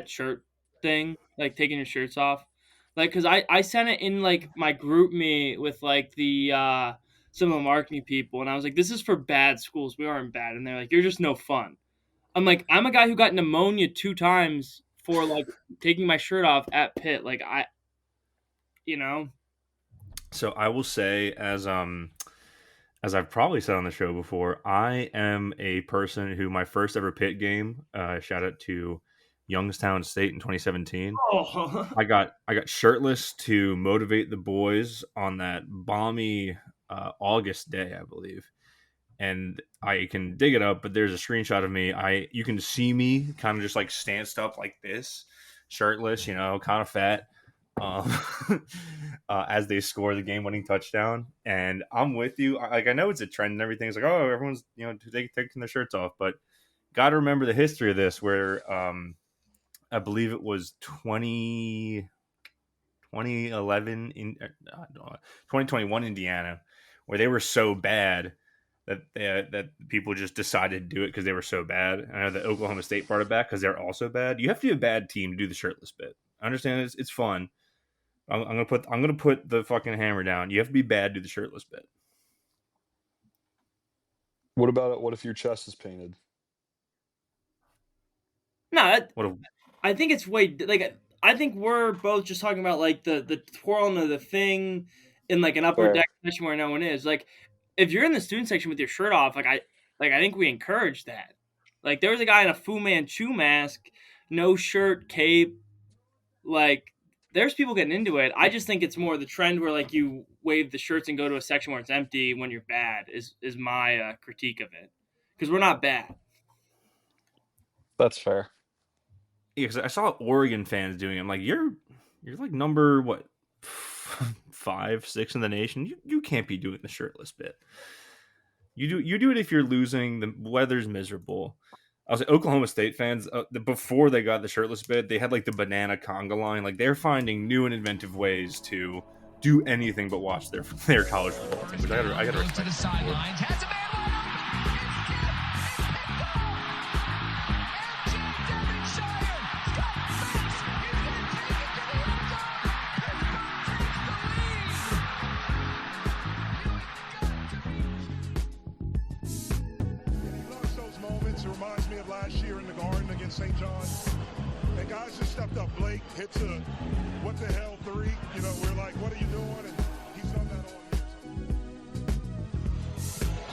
that shirt thing, like taking your shirts off. Like, cause I sent it in like my group me with like the some of the marketing people, and I was like, this is for bad schools. We aren't bad, and they're like, you're just no fun. I'm like, I'm a guy who got pneumonia 2 times for like taking my shirt off at Pitt. Like you know, So I will say, as I've probably said on the show before, I am a person who my first ever Pitt game, shout out to Youngstown State in 2017. oh, I got shirtless to motivate the boys on that balmy August day, I believe. And I can dig it up, but there's a screenshot of me. You can see me kind of just like stanced up like this, shirtless, kind of fat, um, as they score the game-winning touchdown. And I'm with you. I know it's a trend and everything. It's like, oh, everyone's taking their shirts off, but got to remember the history of this, where I believe it was 2011 in 2021 Indiana, where they were so bad that people just decided to do it because they were so bad. I know that Oklahoma State brought it back because they're also bad. You have to be a bad team to do the shirtless bit. I understand it's fun. I'm gonna put the fucking hammer down. You have to be bad to do the shirtless bit. What about it? What if your chest is painted? no, What I think it's way like I think we're both just talking about like the twirling of the thing in like an upper Fair. deck section where no one is. Like if you're in the student section with your shirt off, I think we encourage that. Like there was a guy in a Fu Manchu mask, no shirt, cape. Like there's people getting into it. I just think it's more the trend where like you wave the shirts and go to a section where it's empty when you're bad is my critique of it because we're not bad. That's fair. Yeah, because I saw Oregon fans doing it. I'm like, you're like number what 5, 6 in the nation. You can't be doing the shirtless bit. You do it if you're losing. The weather's miserable. I was like, Oklahoma State fans before they got the shirtless bit. They had like the banana conga line. Like they're finding new and inventive ways to do anything but watch their college football team. Which I gotta respect. To the sidelines, has a man Reminds me of last year in the Garden against St. John. And guys just stepped up. Blake hits a what the hell 3. We're like, what are you doing? And he's done that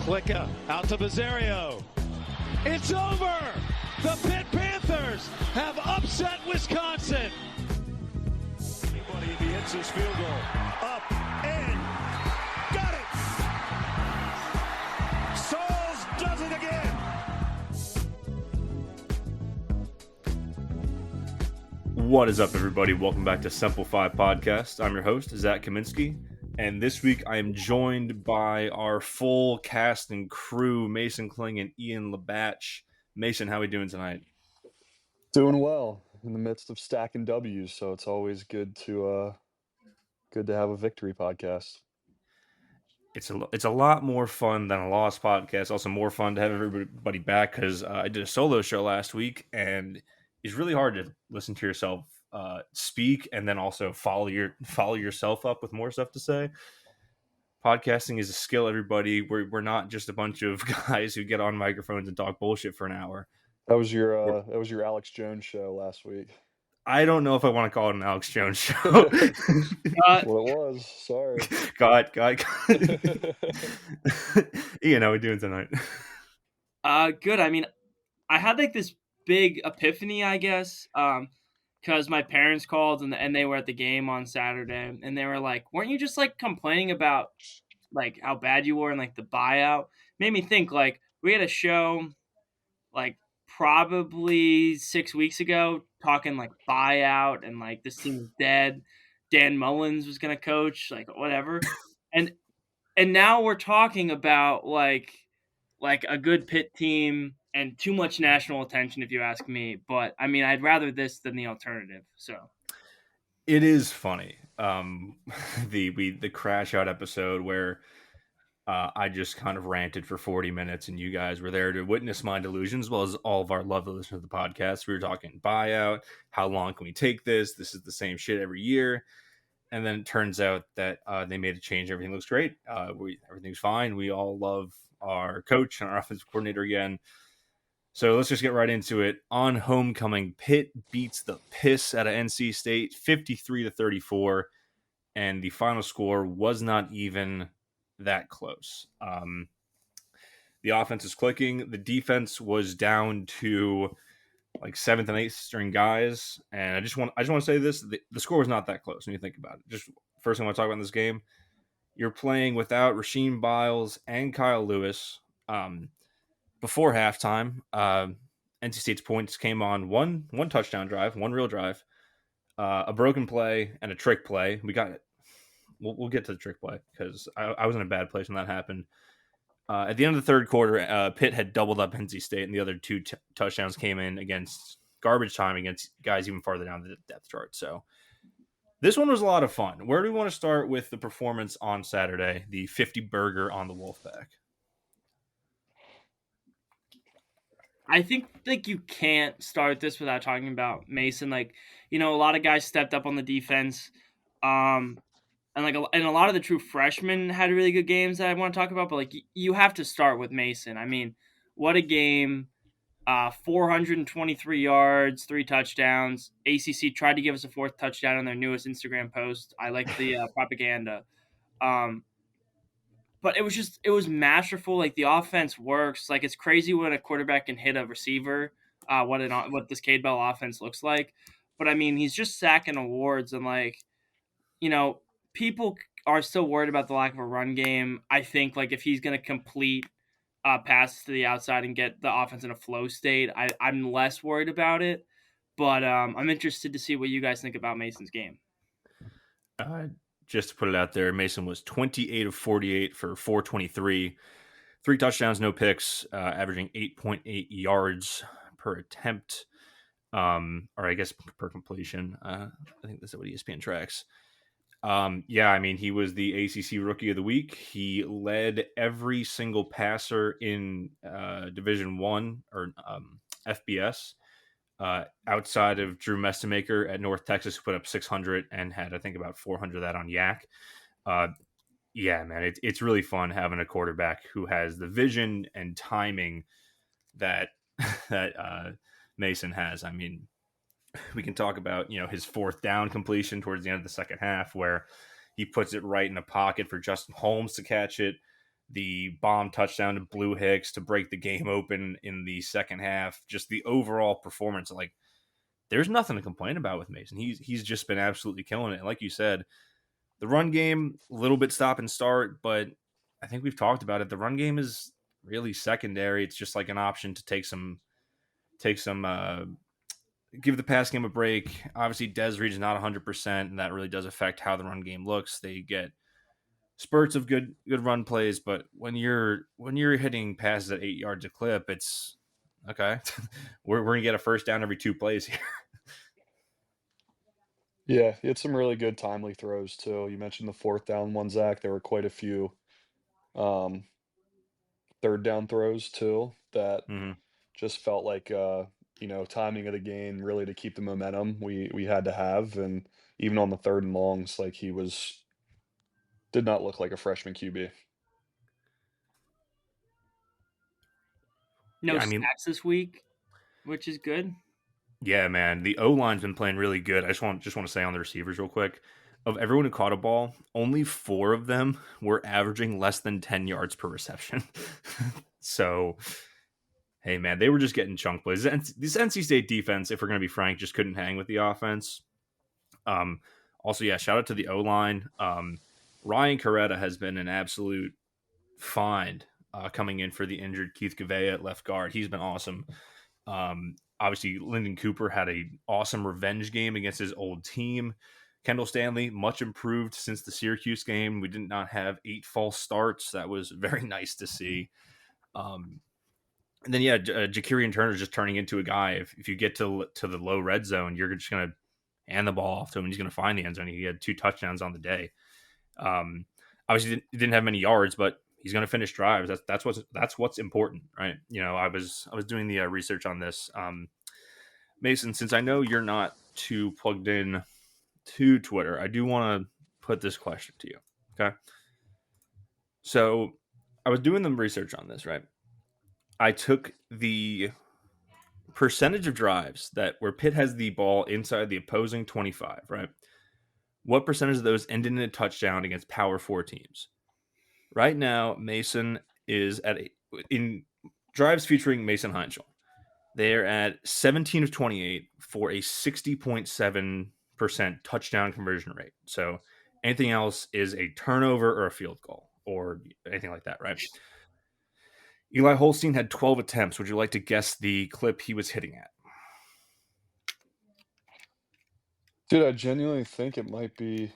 all year. Klicka out to Bizzario. It's over. The Pitt Panthers have upset Wisconsin. Anybody if he hits his field goal. Up and got it. Sauls does it again. What is up, everybody? Welcome back to Simplify Podcast. I'm your host, Zach Kaminsky, and this week I am joined by our full cast and crew, Mason Kling and Ian Labatch. Mason, how are we doing tonight? Doing well in the midst of stacking W's, so it's always good to have a victory podcast. It's a lot more fun than a loss podcast. Also more fun to have everybody back because I did a solo show last week, and it's really hard to listen to yourself speak and then also follow yourself up with more stuff to say. Podcasting is a skill, everybody. We're not just a bunch of guys who get on microphones and talk bullshit for an hour. That was your Alex Jones show last week. I don't know if I want to call it an Alex Jones show. Well, it was. Sorry. God. Ian, how are we doing tonight? Good. I mean, I had like this big epiphany, I guess, because my parents called and they were at the game on Saturday, and they were like, weren't you just like complaining about like how bad you were and like the buyout? Made me think like we had a show like probably 6 weeks ago talking like buyout and like this team's dead. Dan Mullins was gonna coach, like whatever. And now we're talking about like a good Pitt team and too much national attention, if you ask me. But I mean, I'd rather this than the alternative. So it is funny. The crash out episode where I just kind of ranted for 40 minutes, and you guys were there to witness my delusions, as well as all of our lovely listeners to the podcast. We were talking buyout. How long can we take this? This is the same shit every year. And then it turns out that they made a change. Everything looks great. Everything's fine. We all love our coach and our offensive coordinator again. So let's just get right into it. On homecoming, Pitt beats the piss out of NC State 53-34, and the final score was not even that close. The offense is clicking. The defense was down to like seventh and eighth string guys, and I just want to say this: the score was not that close when you think about it. Just first thing I want to talk about in this game, you're playing without Rasheem Biles and Kyle Lewis. Before halftime, NC State's points came on one touchdown drive, one real drive, a broken play, and a trick play. We got it. We'll get to the trick play because I was in a bad place when that happened. At the end of the third quarter, Pitt had doubled up NC State, and the other two touchdowns came in against garbage time against guys even farther down the depth chart. So this one was a lot of fun. Where do we want to start with the performance on Saturday, the 50 burger on the Wolfpack? I think like you can't start this without talking about Mason. Like, a lot of guys stepped up on the defense. And a lot of the true freshmen had really good games that I want to talk about, but like you have to start with Mason. I mean, what a game. 423 yards, 3 touchdowns. ACC tried to give us a 4th touchdown on their newest Instagram post. I like the propaganda. But it was masterful. Like the offense works. Like it's crazy when a quarterback can hit a receiver. What this Cade Bell offense looks like. But I mean, he's just sacking awards and like, people are still worried about the lack of a run game. I think like if he's going to complete passes to the outside and get the offense in a flow state, I'm less worried about it. But I'm interested to see what you guys think about Mason's game. Just to put it out there, Mason was 28 of 48 for 423, 3 touchdowns, no picks, averaging 8.8 yards per attempt, or I guess per completion. I think that's what ESPN tracks. Yeah, I mean, he was the ACC Rookie of the Week. He led every single passer in Division I or FBS outside of Drew Mestemaker at North Texas, who put up 600 and had, I think, about 400 of that on Yak. Yeah, man, it's really fun having a quarterback who has the vision and timing that Mason has. I mean, we can talk about, his 4th down completion towards the end of the second half where he puts it right in the pocket for Justin Holmes to catch it. The bomb touchdown to Blue Hicks to break the game open in the second half. Just the overall performance. Like, there's nothing to complain about with Mason. He's just been absolutely killing it. And like you said, the run game, a little bit stop and start, but I think we've talked about it. The run game is really secondary. It's just like an option to take some give the pass game a break. Obviously, Des Reed's not 100%, and that really does affect how the run game looks. They get spurts of good run plays, but when you're hitting passes at 8 yards a clip, it's okay. we're gonna get a first down every 2 plays here. Yeah, he had some really good timely throws too. You mentioned the 4th down one, Zach. There were quite a few 3rd down throws too that just felt like timing of the game really to keep the momentum we had to have. And even on the 3rd and longs, like did not look like a freshman QB. No sacks this week, which is good. Yeah, man. The O-line's been playing really good. I just want to say on the receivers real quick. Of everyone who caught a ball, only 4 of them were averaging less than 10 yards per reception. So, hey, man, they were just getting chunk plays. This NC State defense, if we're going to be frank, just couldn't hang with the offense. Also, yeah, shout out to the O-line. Ryan Coretta has been an absolute find coming in for the injured Keith Gavea at left guard. He's been awesome. Obviously, Lyndon Cooper had an awesome revenge game against his old team. Kendall Stanley, much improved since the Syracuse game. We did not have 8 false starts. That was very nice to see. And then, yeah, Jakirian Turner is just turning into a guy. If you get to the low red zone, you're just going to hand the ball off to him, and he's going to find the end zone. He had 2 touchdowns on the day. Obviously, he didn't have many yards, but He's going to finish drives. That's what's important, right? I was doing the research on this. Mason, since I know you're not too plugged in to Twitter, I do want to put this question to you. Okay. So I was doing the research on this, right? I took the percentage of drives where Pitt has the ball inside the opposing 25, right? What percentage of those ended in a touchdown against Power 4 teams? Right now, Mason is in drives featuring Mason Heinschel. They're at 17 of 28 for a 60.7% touchdown conversion rate. So anything else is a turnover or a field goal or anything like that, right? Eli Holstein had 12 attempts. Would you like to guess the clip he was hitting at? Dude, I genuinely think it might be.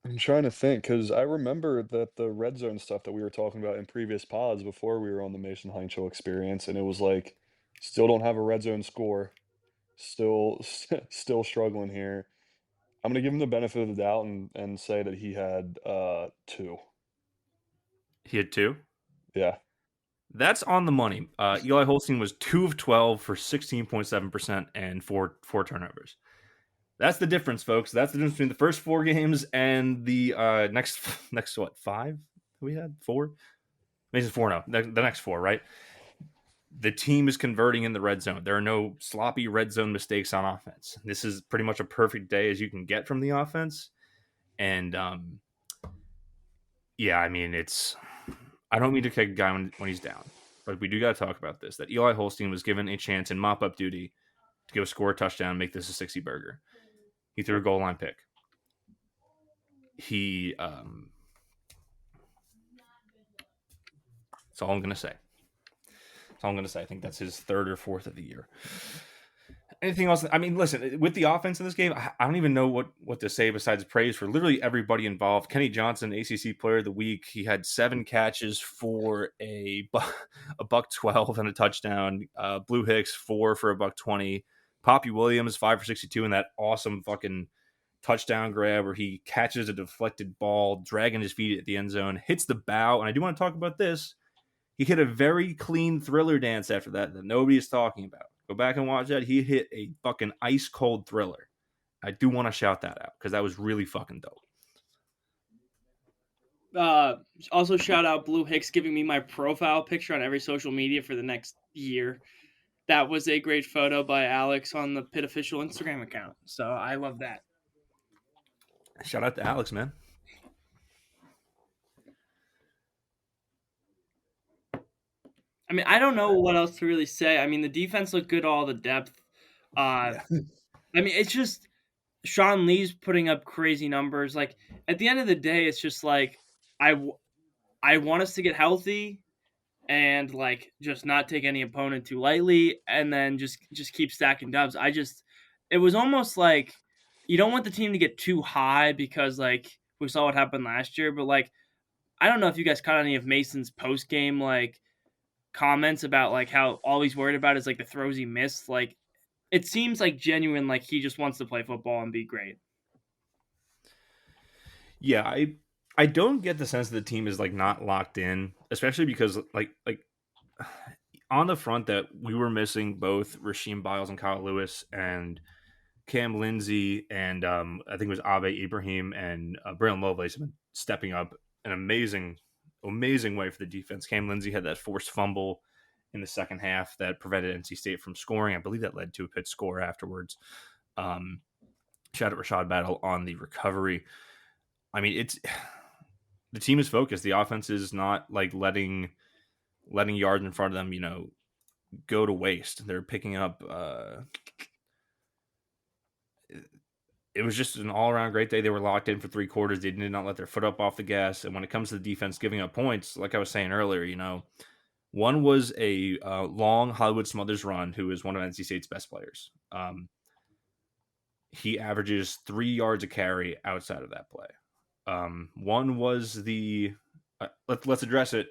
I'm trying to think because I remember that the red zone stuff that we were talking about in previous pods before we were on the Mason Heinschel experience, and it was like, still don't have a red zone score, still struggling here. I'm gonna give him the benefit of the doubt and say that he had 2. He had 2? Yeah. That's on the money. Eli Holstein was 2 of 12 for 16.7% and four turnovers. That's the difference, folks. That's the difference between the first 4 games and the next what, 5 we had? 4? Maybe it's 4 now. The next 4, right? The team is converting in the red zone. There are no sloppy red zone mistakes on offense. This is pretty much a perfect day as you can get from the offense. And yeah, I mean, I don't mean to kick a guy when he's down, but we do got to talk about this, that Eli Holstein was given a chance in mop-up duty to go score a touchdown and make this a 60-burger. He threw a goal line pick. That's all I'm going to say. That's all I'm going to say. I think that's his 3rd or 4th of the year. Anything else? I mean, listen, with the offense in this game, I don't even know what to say besides praise for literally everybody involved. Kenny Johnson, ACC Player of the Week. He had 7 catches for a $112 and a touchdown. Blue Hicks, 4 for a $120. Poppy Williams, 5 for 62 in that awesome fucking touchdown grab where he catches a deflected ball, dragging his feet at the end zone, hits the bow. And I do want to talk about this. He hit a very clean Thriller dance after that nobody is talking about. Go back and watch that. He hit a fucking ice cold Thriller. I do want to shout that out because that was really fucking dope. Also, shout out Blue Hicks giving me my profile picture on every social media for the next year. That was a great photo by Alex on the Pitt official Instagram account. So I love that. Shout out to Alex, man. I mean, I don't know what else to really say. I mean, the defense looked good, all the depth. I mean, it's just Sean Lee's putting up crazy numbers. Like, at the end of the day, it's just like I want us to get healthy and, like, just not take any opponent too lightly and then just keep stacking dubs. It was almost like you don't want the team to get too high because, like, we saw what happened last year. But, like, I don't know if you guys caught any of Mason's post-game, like, comments about like how all he's worried about is like the throws he missed. Like, it seems like genuine, like he just wants to play football and be great. Yeah, I don't get the sense that the team is like not locked in, especially because like on the front that we were missing both Rasheem Biles and Kyle Lewis and Cam Lindsey and I think it was Abe Ibrahim and Braylon Lovelace have been stepping up an amazing way for the defense. Cam Lindsey had that forced fumble in the second half that prevented NC State from scoring. I believe that led to a Pitt score afterwards. Shout out Rashad Battle on the recovery. I mean, the team is focused. The offense is not like letting yards in front of them, go to waste. They're picking up. It was just an all-around great day. They were locked in for 3 quarters. They did not let their foot up off the gas. And when it comes to the defense giving up points, like I was saying earlier, one was a long Hollywood Smothers run, who is one of NC State's best players. He averages 3 yards a carry outside of that play. One was let's address it.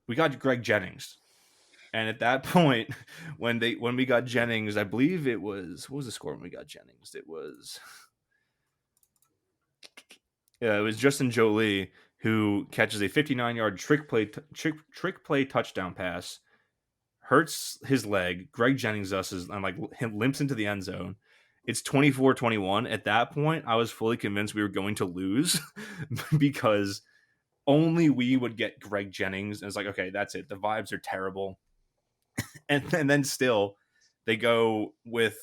We got Greg Jennings. And at that point, when we got Jennings, I believe it was, what was the score when we got Jennings? It was Justin Jolie who catches a 59-yard trick play touchdown pass, hurts his leg. Greg Jennings and like him limps into the end zone. It's 24-21. At that point, I was fully convinced we were going to lose because only we would get Greg Jennings. And it's like, okay, that's it. The vibes are terrible. And then still, they go with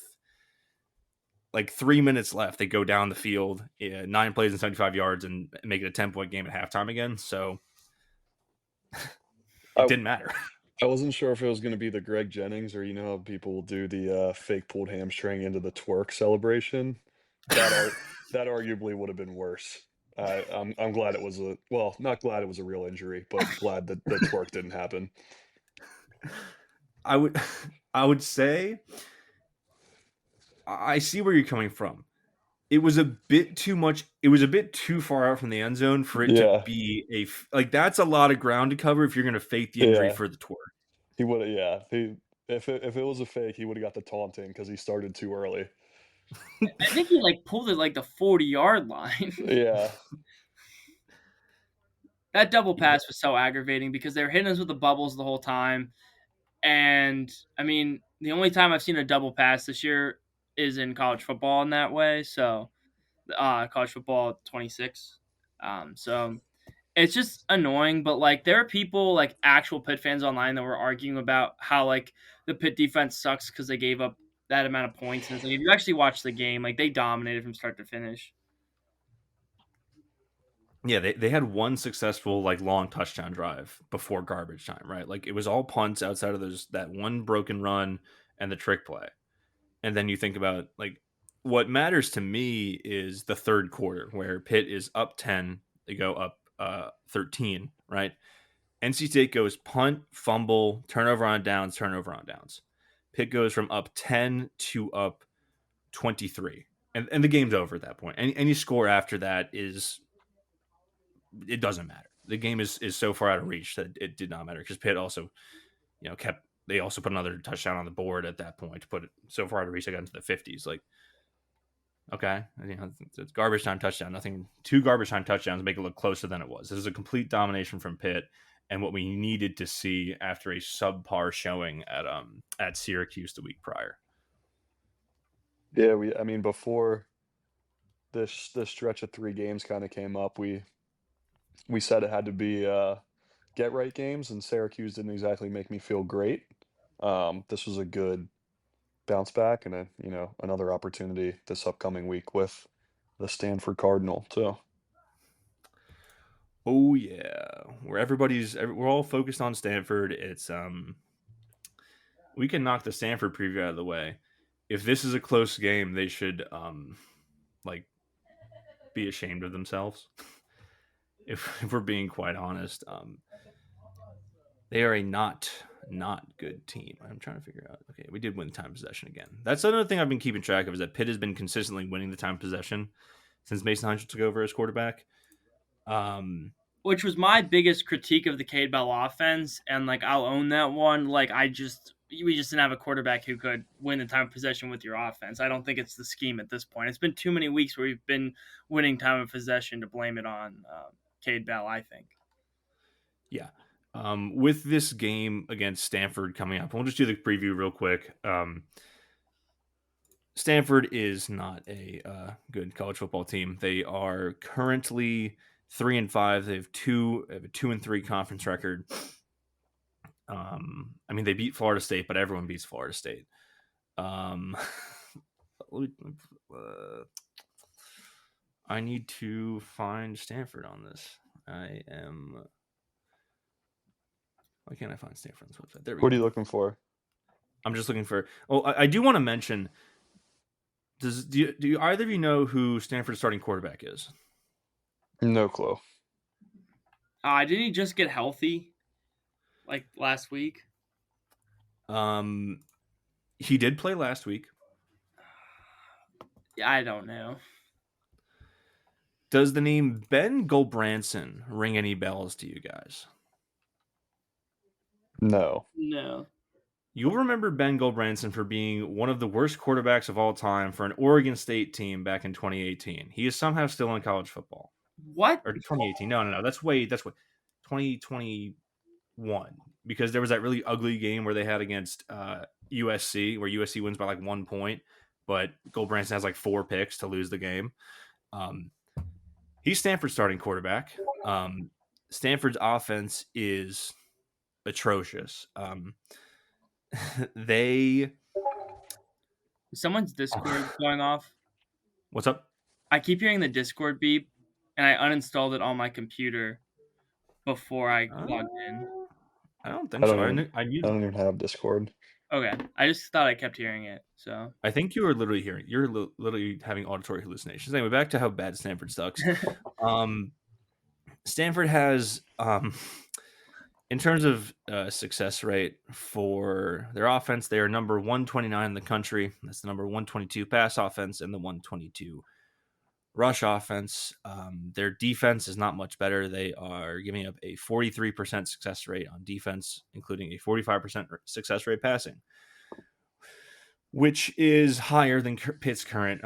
like 3 minutes left. They go down the field, 9 plays and 75 yards, and make it a 10-point game at halftime again. So it didn't matter. I wasn't sure if it was going to be the Greg Jennings or how people will do the fake pulled hamstring into the twerk celebration. That arguably would have been worse. I'm glad it was not glad it was a real injury, but glad that the twerk didn't happen. I would say I see where you're coming from. It was a bit too much. It was a bit too far out from the end zone for it to be that's a lot of ground to cover if you're going to fake the injury for the twerk. He would have, if it was a fake, he would have got the taunting because he started too early. I think he pulled it the 40-yard line. Yeah. That double pass was so aggravating because they were hitting us with the bubbles the whole time. And I mean, the only time I've seen a double pass this year is in college football in that way. So, college football 26. So it's just annoying. But there are people actual Pitt fans online that were arguing about how the Pitt defense sucks because they gave up that amount of points. And it's if you actually watch the game, they dominated from start to finish. Yeah, they had one successful long touchdown drive before garbage time, right? It was all punts outside of that one broken run and the trick play. And then you think about what matters to me is the third quarter where Pitt is up 10, they go up 13, right? NC State goes punt, fumble, turnover on downs. Pitt goes from up 10 to up 23. And the game's over at that point. Any score after that it doesn't matter. The game is so far out of reach that it did not matter because Pitt also, they also put another touchdown on the board at that point to put it so far out of reach. They got into the 50s. Okay, it's garbage time touchdown. Nothing. 2 garbage time touchdowns make it look closer than it was. This is a complete domination from Pitt, and what we needed to see after a subpar showing at Syracuse the week prior. Yeah, before this stretch of 3 games kind of came up, we said it had to be get right games, and Syracuse didn't exactly make me feel great. This was a good bounce back and another opportunity this upcoming week with the Stanford Cardinal too. Oh yeah, where we're all focused on Stanford. It's we can knock the Stanford preview out of the way. If this is a close game, they should be ashamed of themselves. If we're being quite honest, they are a not good team. I'm trying to figure out. Okay, we did win the time possession again. That's another thing I've been keeping track of is that Pitt has been consistently winning the time possession since Mason Hunter took over as quarterback. Which was my biggest critique of the Cade Bell offense, and I'll own that one. We just didn't have a quarterback who could win the time of possession with your offense. I don't think it's the scheme at this point. It's been too many weeks where we've been winning time of possession to blame it on Cade Bell, I think. Yeah. With this game against Stanford coming up, we'll just do the preview real quick. Stanford is not a good college football team. They are currently 3-5. They have a 2-3 conference record. They beat Florida State, but everyone beats Florida State. I need to find Stanford on this. Why can't I find Stanford on this website? There we go. What are you looking for? I'm just looking for. Oh, I do want to mention. Do either of you know who Stanford's starting quarterback is? No clue. Didn't he just get healthy last week? He did play last week. Yeah, I don't know. Does the name Ben Gulbranson ring any bells to you guys? No. You'll remember Ben Gulbranson for being one of the worst quarterbacks of all time for an Oregon State team back in 2018. He is somehow still in college football. What? or 2018. No. That's what 2021, because there was that really ugly game where they had against USC, where USC wins by like 1 point, but Goldbranson has like 4 picks to lose the game. He's Stanford's starting quarterback. Stanford's offense is atrocious. They Someone's Discord going off. What's up? I keep hearing the Discord beep, and I uninstalled it on my computer before I logged in. I don't think so. I don't even have Discord. Okay, I just thought I kept hearing it. So I think you were literally literally having auditory hallucinations. Anyway, back to how bad Stanford sucks. Stanford has, in terms of success rate for their offense, they are number 129 in the country. That's the number 122 pass offense and the 122 rush offense. Their defense is not much better. They are giving up a 43% success rate on defense, including a 45% success rate passing, which is higher than Pitt's current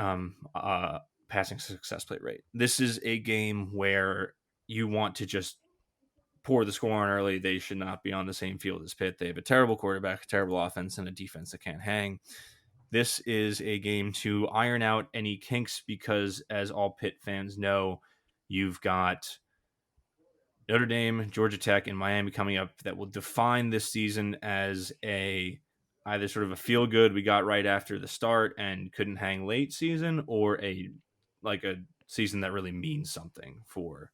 passing success rate. This is a game where you want to just pour the score on early. They should not be on the same field as Pitt. They have a terrible quarterback, a terrible offense, and a defense that can't hang. This is a game to iron out any kinks because, as all Pitt fans know, you've got Notre Dame, Georgia Tech, and Miami coming up that will define this season as either sort of a feel good we got right after the start and couldn't hang late season, or a season that really means something for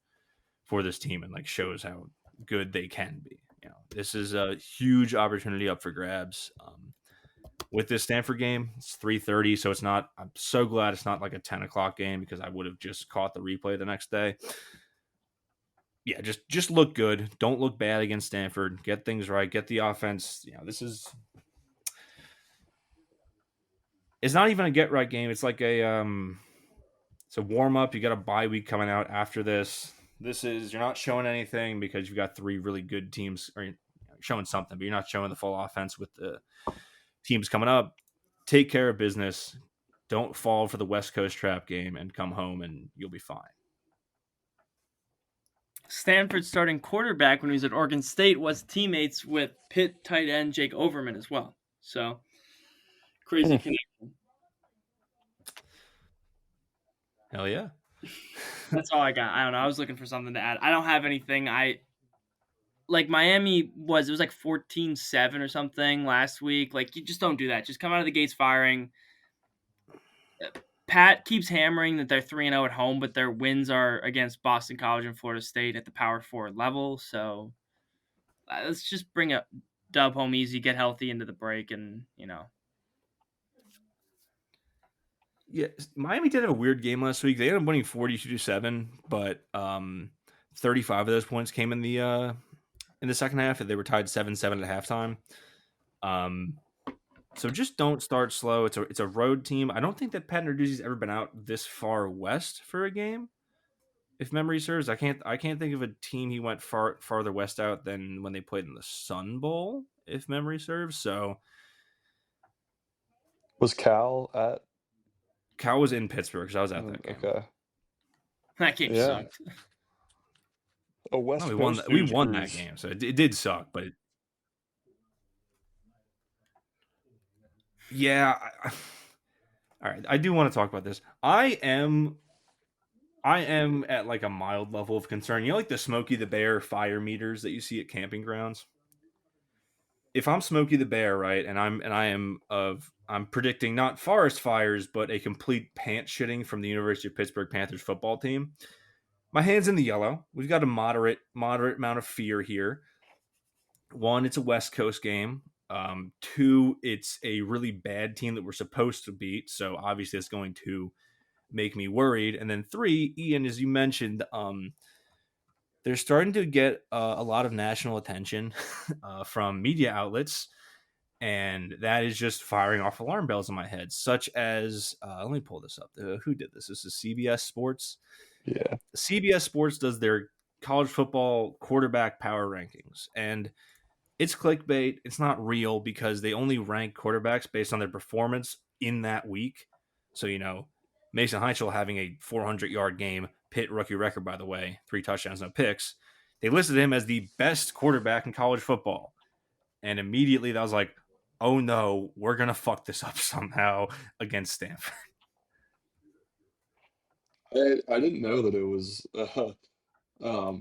this team and like shows how good they can be. This is a huge opportunity up for grabs. With this Stanford game, it's 3:30, so it's not. I'm so glad it's not like a 10 o'clock game, because I would have just caught the replay the next day. Yeah, just look good. Don't look bad against Stanford. Get things right. Get the offense. This is. It's not even a get right game. It's like it's a warm up. You got a bye week coming out after this. You're not showing anything because you've got 3 really good teams, or showing something, but you're not showing the full offense with the teams coming up. Take care of business. Don't fall for the West Coast trap game and come home and you'll be fine. Stanford's starting quarterback when he was at Oregon State was teammates with Pitt tight end Jake Overman as well. So crazy connection. Hell yeah. That's all I got. I don't know. I was looking for something to add. I don't have anything. Miami was like 14-7 or something last week. Like, you just don't do that. Just come out of the gates firing. Pat keeps hammering that they're 3-0 at home, but their wins are against Boston College and Florida State at the Power 4 level. So let's just bring a dub home easy, get healthy into the break, and Yeah, Miami did have a weird game last week. They ended up winning 42-7, but 35 of those points came in the second half. They were tied 7-7 at halftime. So just don't start slow. It's a road team. I don't think that Pat Narduzzi's ever been out this far west for a game, if memory serves. I can't think of a team he went farther west out than when they played in the Sun Bowl, if memory serves. So was Cal was in Pittsburgh because I was at that game. Okay. That game sucked. A West we Coast won. We won that game, so it did suck. But yeah, all right. I do want to talk about this. I am at like a mild level of concern. Like the Smokey the Bear fire meters that you see at camping grounds. If I'm Smokey the Bear, right, and I'm predicting not forest fires, but a complete pants shitting from the University of Pittsburgh Panthers football team. My hand's in the yellow. We've got a moderate amount of fear here. 1, it's a West Coast game. 2, it's a really bad team that we're supposed to beat. So obviously it's going to make me worried. And then 3, Ian, as you mentioned, they're starting to get a lot of national attention from media outlets. And that is just firing off alarm bells in my head, such as, let me pull this up. Who did this? This is CBS Sports. Yeah. CBS Sports does their college football quarterback power rankings. And it's clickbait. It's not real because they only rank quarterbacks based on their performance in that week. So, Mason Heichel having a 400-yard game Pitt rookie record, by the way, 3 touchdowns, no picks. They listed him as the best quarterback in college football. And immediately that was like, oh no, we're going to fuck this up somehow against Stanford. I didn't know that it was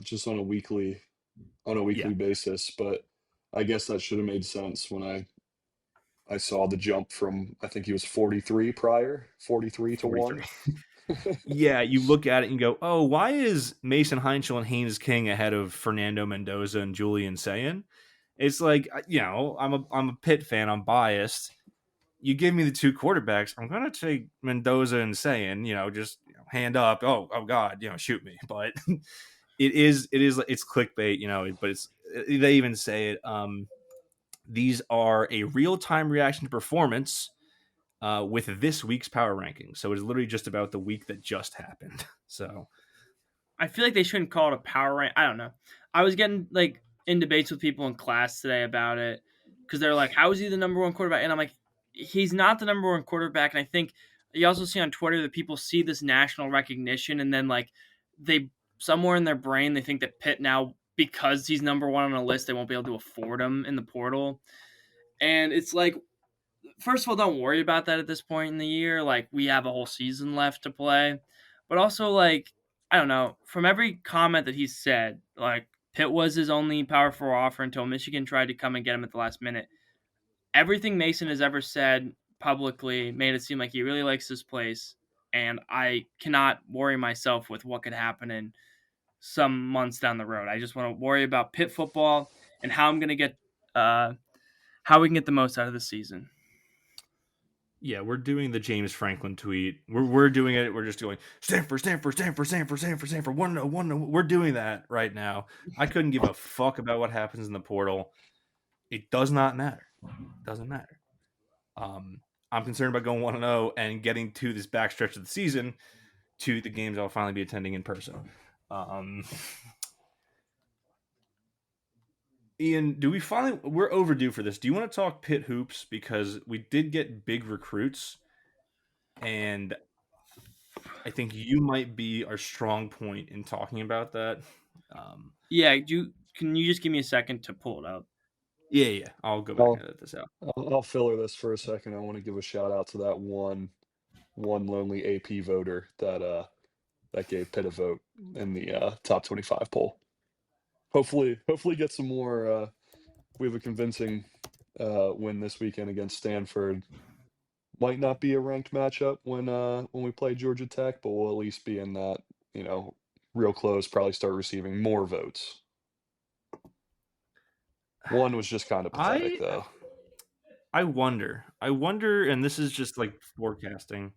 just on a weekly basis, but I guess that should have made sense when I saw the jump from, I think he was 43 prior, 43 to 1. 43. Yeah, you look at it and go, oh, why is Mason Heinzel and Haynes King ahead of Fernando Mendoza and Julian Sayin? It's like, I'm a Pitt fan. I'm biased. You give me the 2 quarterbacks, I'm going to take Mendoza and Sayin, just hand up. Oh God, shoot me. But it's clickbait, but they even say it. These are a real-time reaction to performance with this week's power rankings. So it's literally just about the week that just happened. So I feel like they shouldn't call it a power rank. I don't know. I was getting in debates with people in class today about it because they're like, how is he the number 1 quarterback? And I'm like, he's not the number 1 quarterback. And I think you also see on Twitter that people see this national recognition and then they somewhere in their brain, they think that Pitt now, because he's number 1 on a list, they won't be able to afford him in the portal. And it's like, first of all, don't worry about that at this point in the year. We have a whole season left to play. But also, I don't know, from every comment that he's said, Pitt was his only Power 4 offer until Michigan tried to come and get him at the last minute. Everything Mason has ever said publicly made it seem like he really likes this place. And I cannot worry myself with what could happen in some months down the road. I just want to worry about Pitt football and how I'm going to get, how we can get the most out of the season. Yeah, we're doing the James Franklin tweet. We're doing it. We're just going Stanford, Stanford, Stanford, Stanford, Stanford, Stanford. 1-0. We're doing that right now. I couldn't give a fuck about what happens in the portal. It does not matter. It doesn't matter. I'm concerned about going 1-0 and getting to this backstretch of the season to the games I'll finally be attending in person. Ian, we're overdue for this. Do you want to talk Pitt hoops? Because we did get big recruits, and I think you might be our strong point in talking about that. Yeah, can you just give me a second to pull it up? Yeah. I'll go back and edit this out. I'll filler this for a second. I want to give a shout out to that one lonely AP voter that gave Pitt a vote in the top 25 poll. Hopefully get some more. We have a convincing win this weekend against Stanford. Might not be a ranked matchup when we play Georgia Tech, but we'll at least be in that real close. Probably start receiving more votes. One was just kind of pathetic, though. I wonder, and this is just forecasting.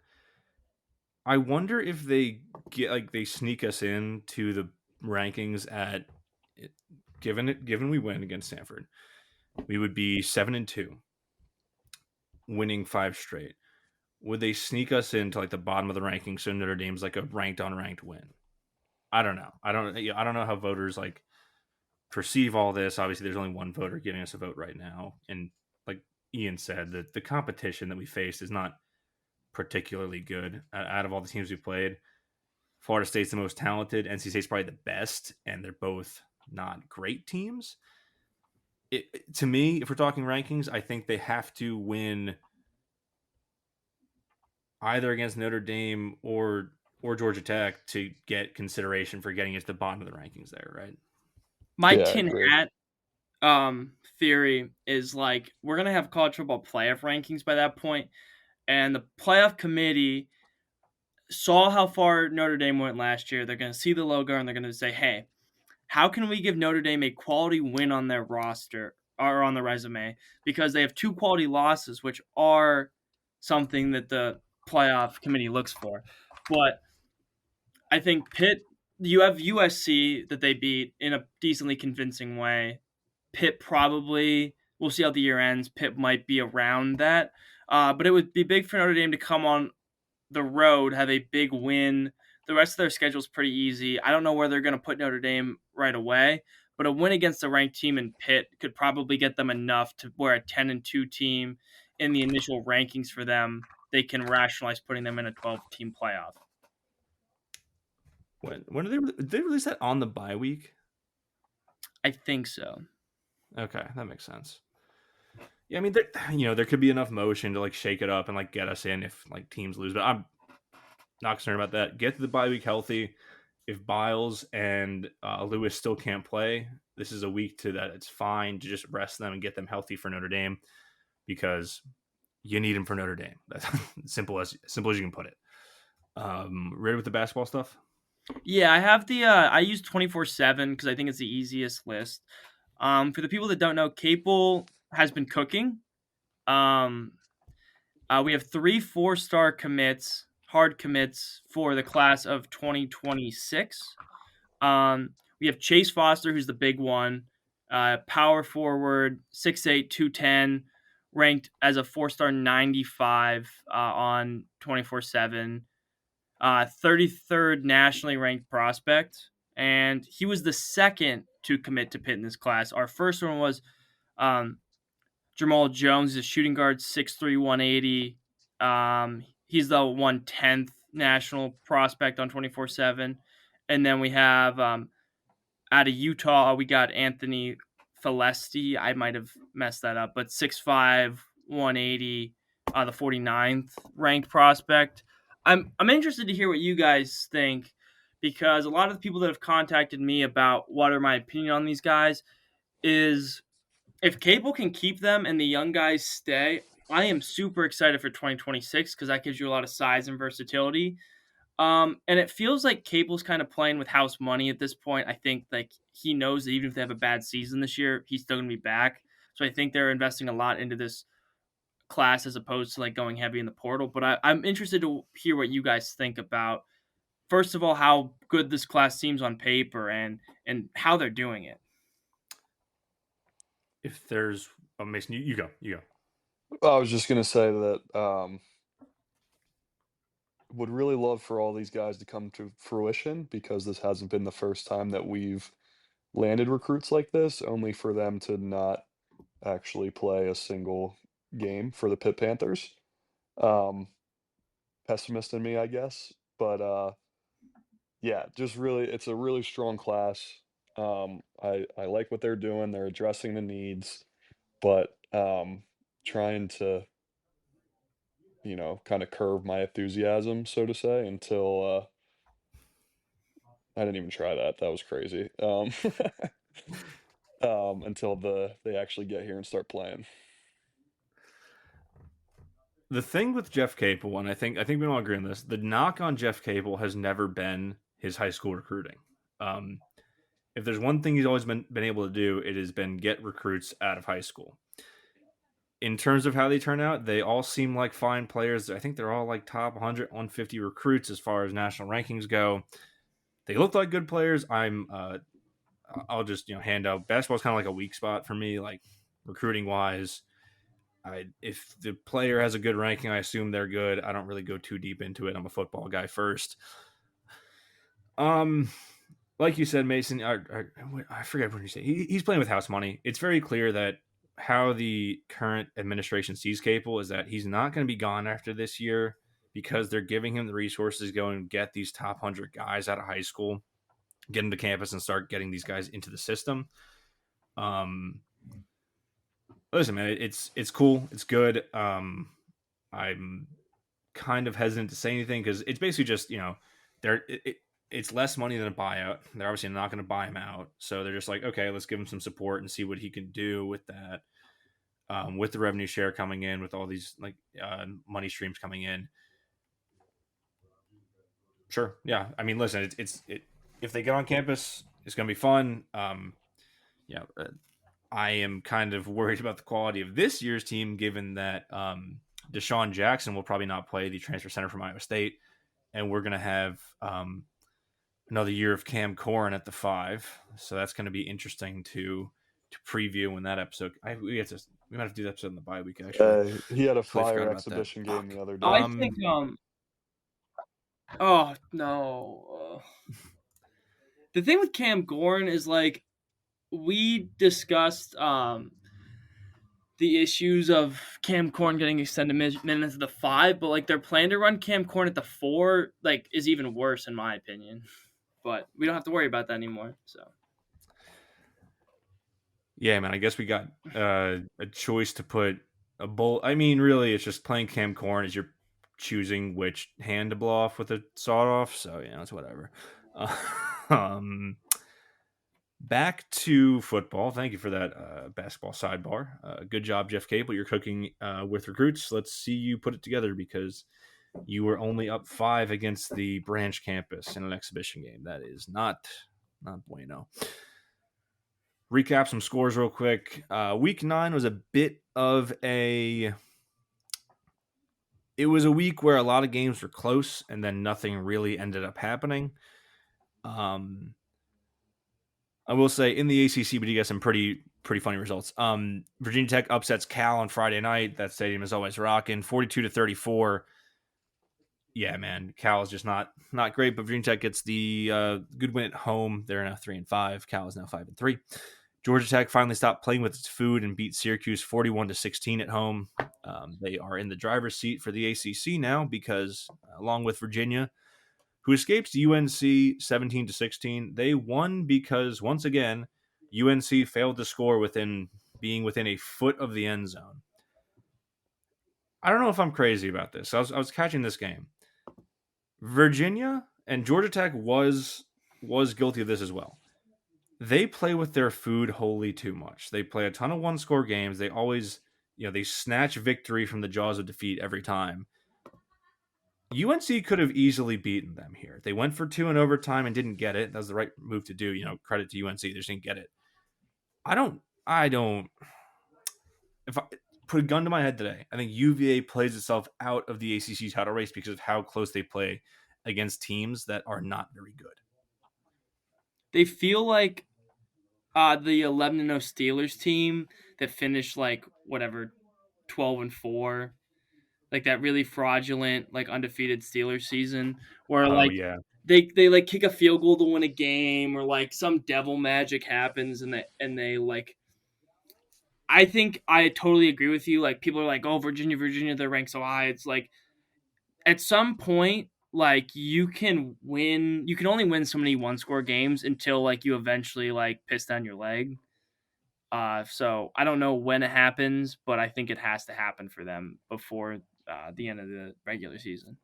I wonder if they they sneak us into the rankings at. Given we win against Stanford, we would be 7-2, winning 5 straight. Would they sneak us into the bottom of the rankings so Notre Dame's a ranked unranked win? I don't know. I don't know how voters perceive all this. Obviously, there's only one voter giving us a vote right now, and like Ian said, the competition that we faced is not particularly good. Out of all the teams we played, Florida State's the most talented. NC State's probably the best, and they're both not great teams. To me, if we're talking rankings, I think they have to win either against Notre Dame or Georgia Tech to get consideration for getting us to the bottom of the rankings there, right? My tin hat theory is we're going to have college football playoff rankings by that point, and the playoff committee saw how far Notre Dame went last year. They're going to see the logo, and they're going to say, hey, how can we give Notre Dame a quality win on their roster or on the resume? Because they have 2 quality losses, which are something that the playoff committee looks for. But I think Pitt, you have USC that they beat in a decently convincing way. Pitt probably, we'll see how the year ends. Pitt might be around that. But it would be big for Notre Dame to come on the road, have a big win. The rest of their schedule is pretty easy. I don't know where they're going to put Notre Dame right away, but a win against a ranked team in Pitt could probably get them enough to where a 10-2 team in the initial rankings for them, they can rationalize putting them in a 12-team playoff. When did they release that on the bye week? I think so. Okay, that makes sense. Yeah, I mean, there could be enough motion to like shake it up and like get us in if like teams lose, but I'm not concerned about that. Get to the bye week healthy. If Biles and Lewis still can't play, this is a week to that. It's fine to just rest them and get them healthy for Notre Dame because you need them for Notre Dame. That's simple as you can put it. Ready with the basketball stuff? Yeah, I have the I use 24/7 because I think it's the easiest list. For the people that don't know, Capel has been cooking. Um, we have 3 4-star commits, hard commits for the class of 2026. We have Chase Foster, who's the big one, power forward, 6'8", 210, ranked as a 4-star 95 on 24/7. 33rd nationally ranked prospect, and he was the second to commit to Pitt in this class. Our first one was Jamal Jones. He's a shooting guard, 6'3", 180. He's the 110th national prospect on 24/7. And then we have out of Utah, we got Anthony Felesti. I might have messed that up, but 6'5", 180, the 49th ranked prospect. I'm interested to hear what you guys think because a lot of the people that have contacted me about what are my opinion on these guys is if Capel can keep them and the young guys stay, I am super excited for 2026 because that gives you a lot of size and versatility. And it feels like Capel's kind of playing with house money at this point. I think like he knows that even if they have a bad season this year, he's still going to be back. So I think they're investing a lot into this class as opposed to like going heavy in the portal. But I'm interested to hear what you guys think about, first of all, how good this class seems on paper and how they're doing it. If there's Mason, you go. I was just gonna say that would really love for all these guys to come to fruition because this hasn't been the first time that we've landed recruits like this, only for them to not actually play a single game for the Pitt Panthers. Pessimist in me, I guess, but yeah, just really, it's a really strong class. I like what they're doing. They're addressing the needs, but trying to kind of curb my enthusiasm, so to say, until I didn't even try that. That was crazy. Until they actually get here and start playing. The thing with Jeff Capel, and I think we all agree on this, the knock on Jeff Capel has never been his high school recruiting. If there's one thing he's always been able to do, it has been get recruits out of high school. In terms of how they turn out, they all seem like fine players. I think they're all like top 100, 150 recruits as far as national rankings go. They look like good players. I'll just hand out basketball's kind of like a weak spot for me, like recruiting wise. If the player has a good ranking, I assume they're good. I don't really go too deep into it. I'm a football guy first. Like you said, Mason, I forget what you say. He's playing with house money. It's very clear that how the current administration sees Capel is that he's not going to be gone after this year because they're giving him the resources to go and get these top 100 guys out of high school, get them to campus and start getting these guys into the system. Listen, man, it's cool. It's good. I'm kind of hesitant to say anything because it's basically just, it's less money than a buyout. They're obviously not going to buy him out. So they're just like, okay, let's give him some support and see what he can do with that. With the revenue share coming in, with all these money streams coming in. Sure. Yeah. I mean, listen, if they get on campus, it's going to be fun. I am kind of worried about the quality of this year's team, given that Deshaun Jackson will probably not play, the transfer center from Iowa State. And we're going to have another year of Cam Corn at the 5. So that's going to be interesting to preview in that episode. We might have to do that episode in the bye week, actually. He had a fire exhibition game the other day. I think oh no. The thing with Cam Corn is like we discussed the issues of Cam Corn getting extended minutes at the 5, but like their plan to run Cam Corn at the 4 like is even worse in my opinion. but we don't have to worry about that anymore. So Yeah, man. I guess we got a choice to put a bowl. I mean, really, it's just playing Cam Corn as you're choosing which hand to blow off with a sawed off. So it's whatever. Uh, um, Back to football. Thank you for that basketball sidebar. Good job, Jeff Capel. You're cooking with recruits. Let's see you put it together because you were only up 5 against the branch campus in an exhibition game. That is not bueno. Recap some scores real quick. Week 9 was a bit of a. It was a week where a lot of games were close, and then nothing really ended up happening. I will say in the ACC, but you got some pretty funny results. Virginia Tech upsets Cal on Friday night. That stadium is always rocking, 42-34. Yeah, man, Cal is just not great, but Virginia Tech gets the good win at home. They're now 3-5. Cal is now 5-3. Georgia Tech finally stopped playing with its food and beat Syracuse 41-16 at home. They are in the driver's seat for the ACC now because, along with Virginia, who escapes UNC 17-16. They won because, once again, UNC failed to score being within a foot of the end zone. I don't know if I'm crazy about this. I was catching this game. Virginia and Georgia Tech was guilty of this as well. They play with their food wholly too much. They play a ton of one-score games. They always, they snatch victory from the jaws of defeat every time. UNC could have easily beaten them here. They went for 2 in overtime and didn't get it. That was the right move to do. Credit to UNC. They just didn't get it. I don't. If I put a gun to my head today, I think UVA plays itself out of the ACC title race because of how close they play against teams that are not very good. They feel like the 11-0 Steelers team that finished 12-4. Like that really fraudulent, undefeated Steelers season where yeah. they kick a field goal to win a game or some devil magic happens and they I think I totally agree with you. People are like, oh, Virginia, they're ranked so high. It's at some point, you can only win so many one-score games until you eventually piss down your leg. So I don't know when it happens, but I think it has to happen for them before the end of the regular season.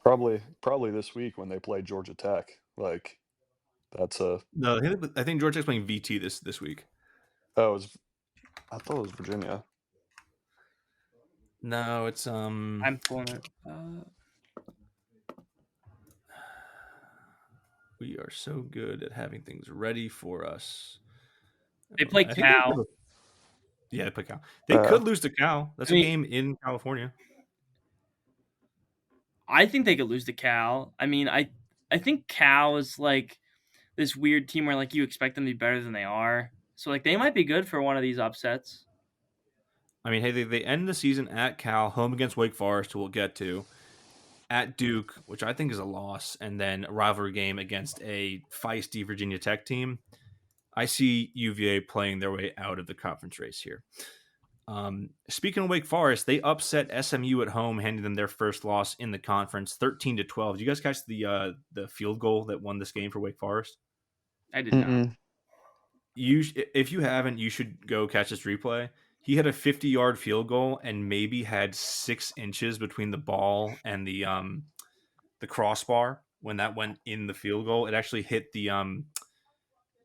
Probably this week when they play Georgia Tech. That's a. No, I think Georgia Tech's playing VT this week. Oh, I thought it was Virginia. No, it's I'm pulling it. We are so good at having things ready for us. They play Cal. Yeah, they play Cal. They could lose to Cal. That's a game in California. I think they could lose to Cal. I mean, I think Cal is this weird team where you expect them to be better than they are. So they might be good for one of these upsets. I mean, hey, they end the season at Cal, home against Wake Forest, who we'll get to, at Duke, which I think is a loss, and then a rivalry game against a feisty Virginia Tech team. I see UVA playing their way out of the conference race here. Speaking of Wake Forest, they upset SMU at home, handing them their first loss in the conference, 13-12. Did you guys catch the field goal that won this game for Wake Forest? I did not. If you haven't, you should go catch this replay. He had a 50-yard field goal and maybe had 6 inches between the ball and the crossbar when that went in the field goal. It actually hit the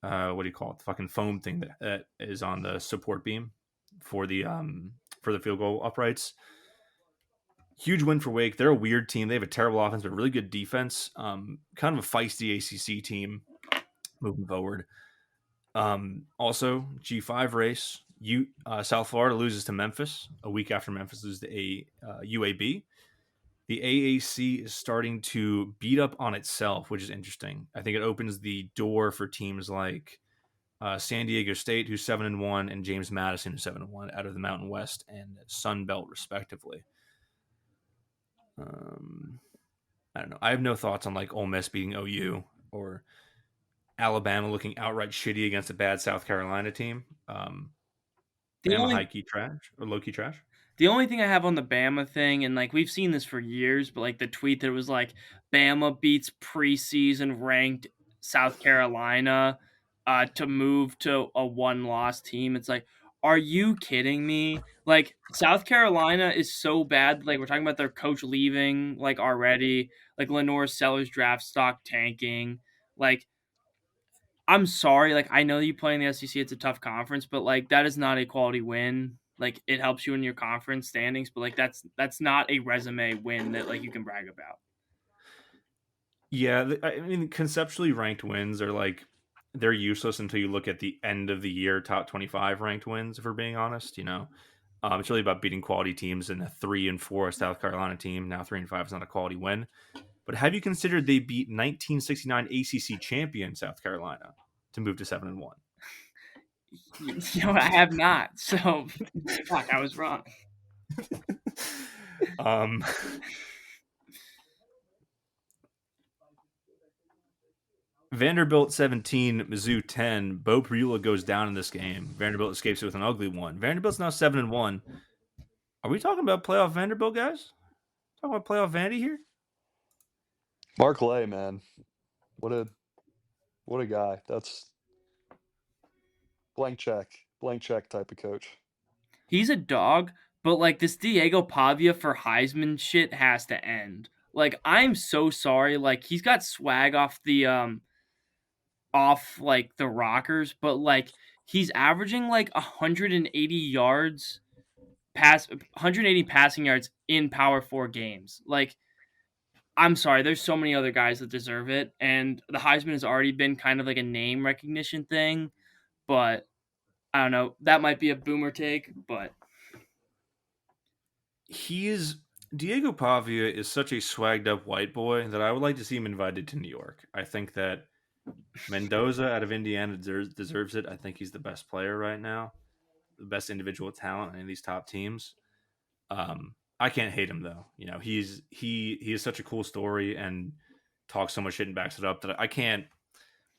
what do you call it? The fucking foam thing that is on the support beam for the field goal uprights. Huge win for Wake. They're a weird team. They have a terrible offense, but really good defense. Kind of a feisty ACC team moving forward. Also, G5 race. South Florida loses to Memphis a week after Memphis loses to UAB. The AAC is starting to beat up on itself, which is interesting. I think it opens the door for teams like San Diego State, who's 7-1, and James Madison, who's 7-1, out of the Mountain West and Sun Belt, respectively. I don't know. I have no thoughts on Ole Miss beating OU or Alabama looking outright shitty against a bad South Carolina team. Bama high-key trash or low-key trash. The only thing I have on the Bama thing, and we've seen this for years, but the tweet that was Bama beats preseason ranked South Carolina to move to a one-loss team. It's like, are you kidding me? Like, South Carolina is so bad. Like, we're talking about their coach leaving, like, already. Like, Lenore Sellers draft stock tanking. Like, I'm sorry. Like, I know you play in the SEC. It's a tough conference, but, like, that is not a quality win. Like, it helps you in your conference standings, but, like, that's not a resume win that, like, you can brag about. Yeah, I mean, conceptually ranked wins are like they're useless until you look at the end of the year top 25 ranked wins. If we're being honest, it's really about beating quality teams. And a 3-4 South Carolina team now 3-5 is not a quality win. But have you considered they beat 1969 ACC champion South Carolina to move to 7-1? I have not. So, fuck, I was wrong. Vanderbilt 17, Mizzou 10. Bo Priola goes down in this game. Vanderbilt escapes it with an ugly one. Vanderbilt's now 7-1. Are we talking about playoff Vanderbilt, guys? Talking about playoff Vandy here? Mark Lay, man, what a guy. That's blank check type of coach. He's a dog, but like this Diego Pavia for Heisman shit has to end. Like, I'm so sorry. Like, he's got swag off the rockers, but like he's averaging like 180 yards 180 passing yards in Power 4 games. Like, I'm sorry, there's so many other guys that deserve it, and the Heisman has already been kind of like a name recognition thing, but I don't know. That might be a boomer take, but Diego Pavia is such a swagged up white boy that I would like to see him invited to New York. I think that Mendoza out of Indiana deserves it. I think he's the best player right now, the best individual talent in these top teams. I can't hate him though. He is such a cool story and talks so much shit and backs it up that I can't.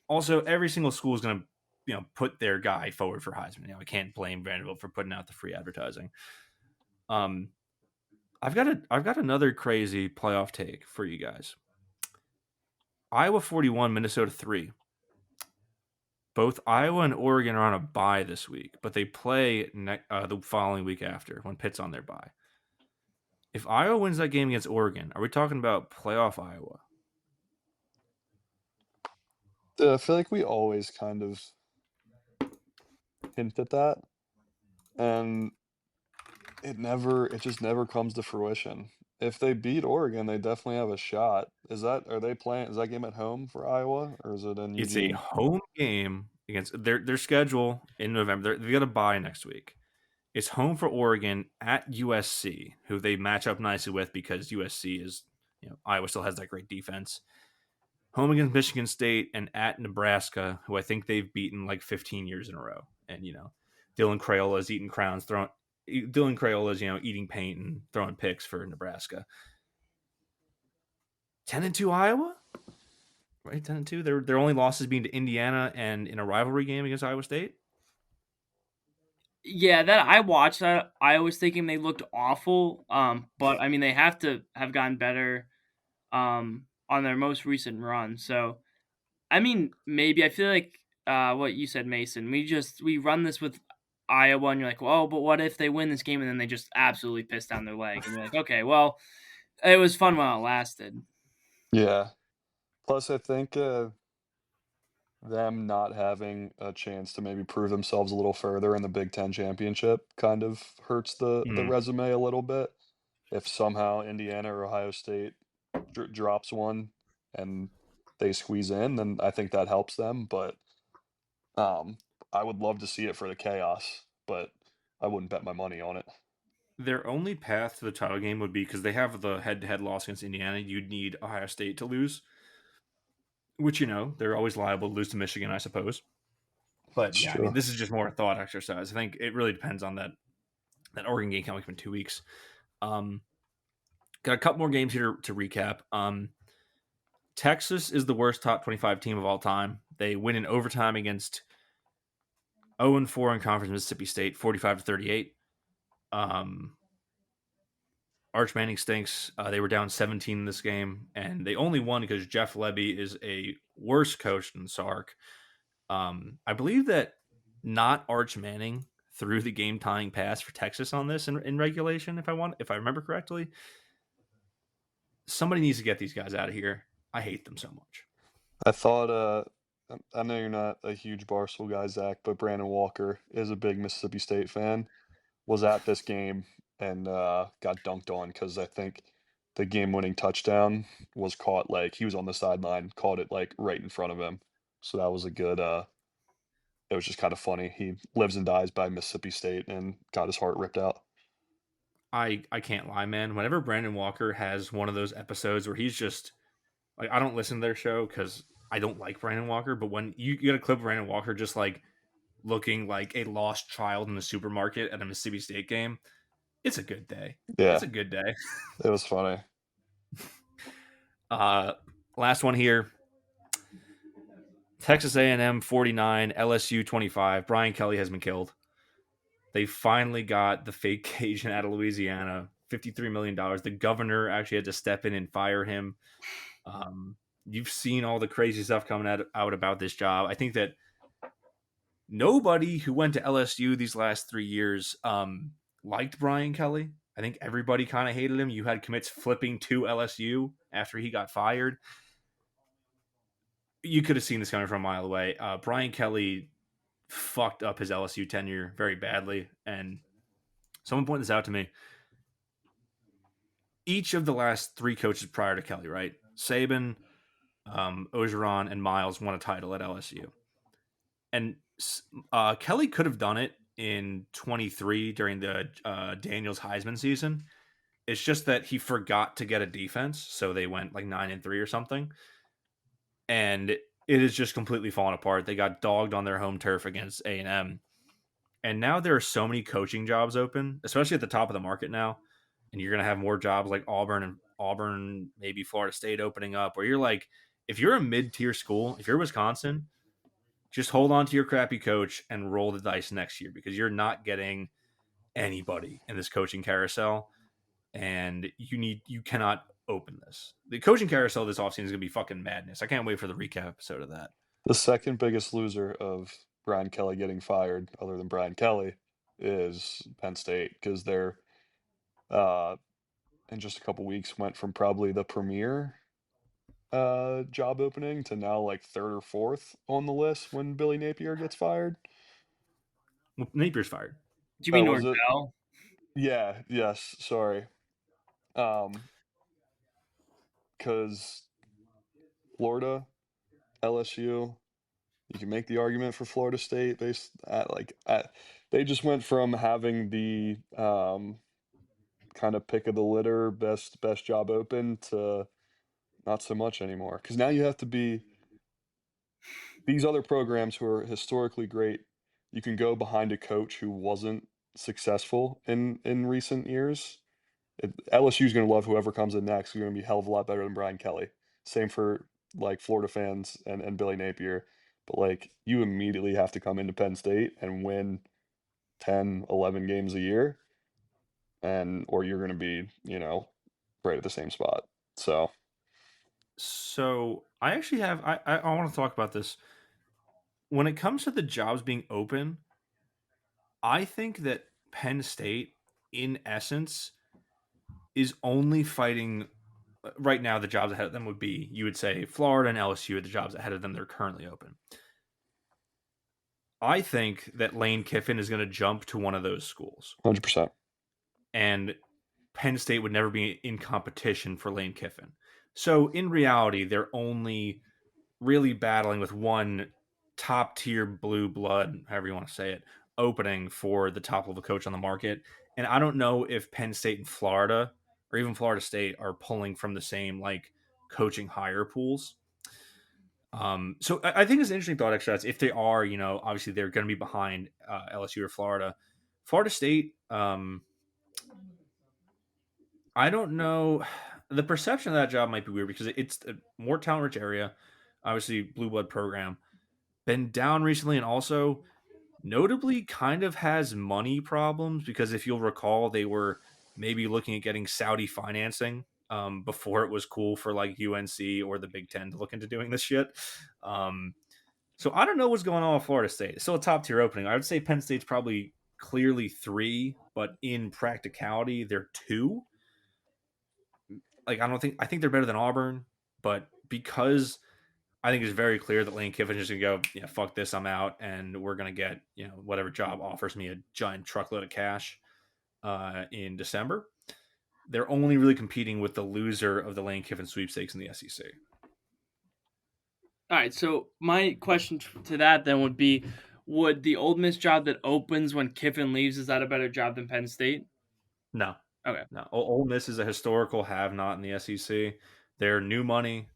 Also, every single school is going to put their guy forward for Heisman. I can't blame Vanderbilt for putting out the free advertising. I've got another crazy playoff take for you guys. Iowa 41, Minnesota 3. Both Iowa and Oregon are on a bye this week, but they play the following week after when Pitt's on their bye. If Iowa wins that game against Oregon, are we talking about playoff Iowa? I feel like we always kind of hint at that, and it just never comes to fruition. If they beat Oregon, they definitely have a shot. Is that game at home for Iowa, or is it in It's Eugene? a home game against their schedule in November. They got a bye next week. It's home for Oregon at USC, who they match up nicely with because USC is, Iowa still has that great defense. Home against Michigan State and at Nebraska, who I think they've beaten like 15 years in a row. And, Dylan Crayola's eating crowns, eating paint and throwing picks for Nebraska. 10-2 Iowa? Right, 10-2. Their only losses being to Indiana and in a rivalry game against Iowa State. yeah, that I watched that. I was thinking they looked awful. But I mean, they have to have gotten better on their most recent run. So, I mean, maybe I feel like what you said, Mason. We run this with Iowa, and you're like, well, but what if they win this game and then they just absolutely piss down their leg? And you're like, okay, well, it was fun while it lasted. Yeah. Plus, I think them not having a chance to maybe prove themselves a little further in the Big Ten championship kind of hurts the resume a little bit. If somehow Indiana or Ohio State drops one and they squeeze in, then I think that helps them. But I would love to see it for the chaos, but I wouldn't bet my money on it. Their only path to the title game would be because they have the head-to-head loss against Indiana. You'd need Ohio State to lose, which, they're always liable to lose to Michigan, I suppose. But yeah, I mean, this is just more a thought exercise. I think it really depends on that Oregon game coming up in 2 weeks. Got a couple more games here to recap. Texas is the worst top 25 team of all time. They win in overtime against 0-4 in conference Mississippi State, 45-38. Arch Manning stinks. They were down 17 in this game, and they only won because Jeff Lebby is a worse coach than Sark. I believe that not Arch Manning threw the game tying pass for Texas on this in regulation. If I remember correctly, somebody needs to get these guys out of here. I hate them so much. I thought, I know you're not a huge Barstool guy, Zach, but Brandon Walker is a big Mississippi State fan. Was at this game and got dunked on because I think the game-winning touchdown was caught like he was on the sideline, caught it like right in front of him. So that was a good. It was just kind of funny. He lives and dies by Mississippi State and got his heart ripped out. I can't lie, man. Whenever Brandon Walker has one of those episodes where he's just like, I don't listen to their show because I don't like Brandon Walker, but when you get a clip of Brandon Walker just like looking like a lost child in the supermarket at a Mississippi State game, it's a good day. Yeah, It's a good day. it was funny. Last one here. Texas A&M 49, LSU 25. Brian Kelly has been killed. They finally got the fake Cajun out of Louisiana, $53 million. The governor actually had to step in and fire him. You've seen all the crazy stuff coming out about this job. I think that nobody who went to LSU these last 3 years liked Brian Kelly. I think everybody kind of hated him. You had commits flipping to LSU after he got fired. You could have seen this coming from a mile away. Brian Kelly fucked up his LSU tenure very badly. And someone pointed this out to me. Each of the last 3 coaches prior to Kelly, right? Saban, Ogeron, and Miles won a title at LSU. And Kelly could have done it in 23 during the Daniels Heisman season. It's just that he forgot to get a defense, so they went like 9-3 or something. And it is just completely fallen apart. They got dogged on their home turf against A&M. And now there are so many coaching jobs open, especially at the top of the market now. And you're going to have more jobs like Auburn, maybe Florida State opening up, where you're like, if you're a mid-tier school, if you're Wisconsin, just hold on to your crappy coach and roll the dice next year because you're not getting anybody in this coaching carousel. And you cannot open this. The coaching carousel this offseason is going to be fucking madness. I can't wait for the recap episode of that. The second biggest loser of Brian Kelly getting fired, other than Brian Kelly, is Penn State because they're, in just a couple weeks, went from probably the premier job opening to now like 3rd or 4th on the list when Billy Napier gets fired. Well, Napier's fired. Do you mean was it? Norvell? Yeah. Yes. Sorry. Because Florida, LSU, you can make the argument for Florida State. They just went from having the kind of pick of the litter, best job open to not so much anymore. Because now you have to be these other programs who are historically great. You can go behind a coach who wasn't successful in recent years. LSU is going to love whoever comes in next. They're going to be a hell of a lot better than Brian Kelly. Same for like Florida fans and Billy Napier. But like you immediately have to come into Penn State and win 10, 11 games a year. Or you're going to be, right at the same spot. So I actually have, I want to talk about this. When it comes to the jobs being open, I think that Penn State, in essence, is only fighting right now. The jobs ahead of them would be, you would say, Florida and LSU are the jobs ahead of them. They're currently open. I think that Lane Kiffin is going to jump to one of those schools. 100%. And Penn State would never be in competition for Lane Kiffin. So in reality, they're only really battling with one top tier blue blood, however you want to say it, opening for the top level coach on the market. And I don't know if Penn State and Florida or even Florida State are pulling from the same like coaching hire pools. So I think it's an interesting thought exercise. If they are, obviously they're going to be behind LSU or Florida. Florida State, I don't know. The perception of that job might be weird because it's a more talent-rich area. Obviously, blue blood program. Been down recently and also notably kind of has money problems because if you'll recall, they were maybe looking at getting Saudi financing before it was cool for like UNC or the Big Ten to look into doing this shit. So I don't know what's going on with Florida State. It's still a top tier opening. I would say Penn State's probably clearly 3, but in practicality, they're 2. Like I think they're better than Auburn, but because I think it's very clear that Lane Kiffin is just gonna go, yeah, fuck this, I'm out, and we're gonna get whatever job offers me a giant truckload of cash in December. They're only really competing with the loser of the Lane Kiffin sweepstakes in the SEC. All right, so my question to that then would be, would the Ole Miss job that opens when Kiffin leaves, is that a better job than Penn State? No. Okay. No. Ole Miss is a historical have-not in the SEC. They're new money.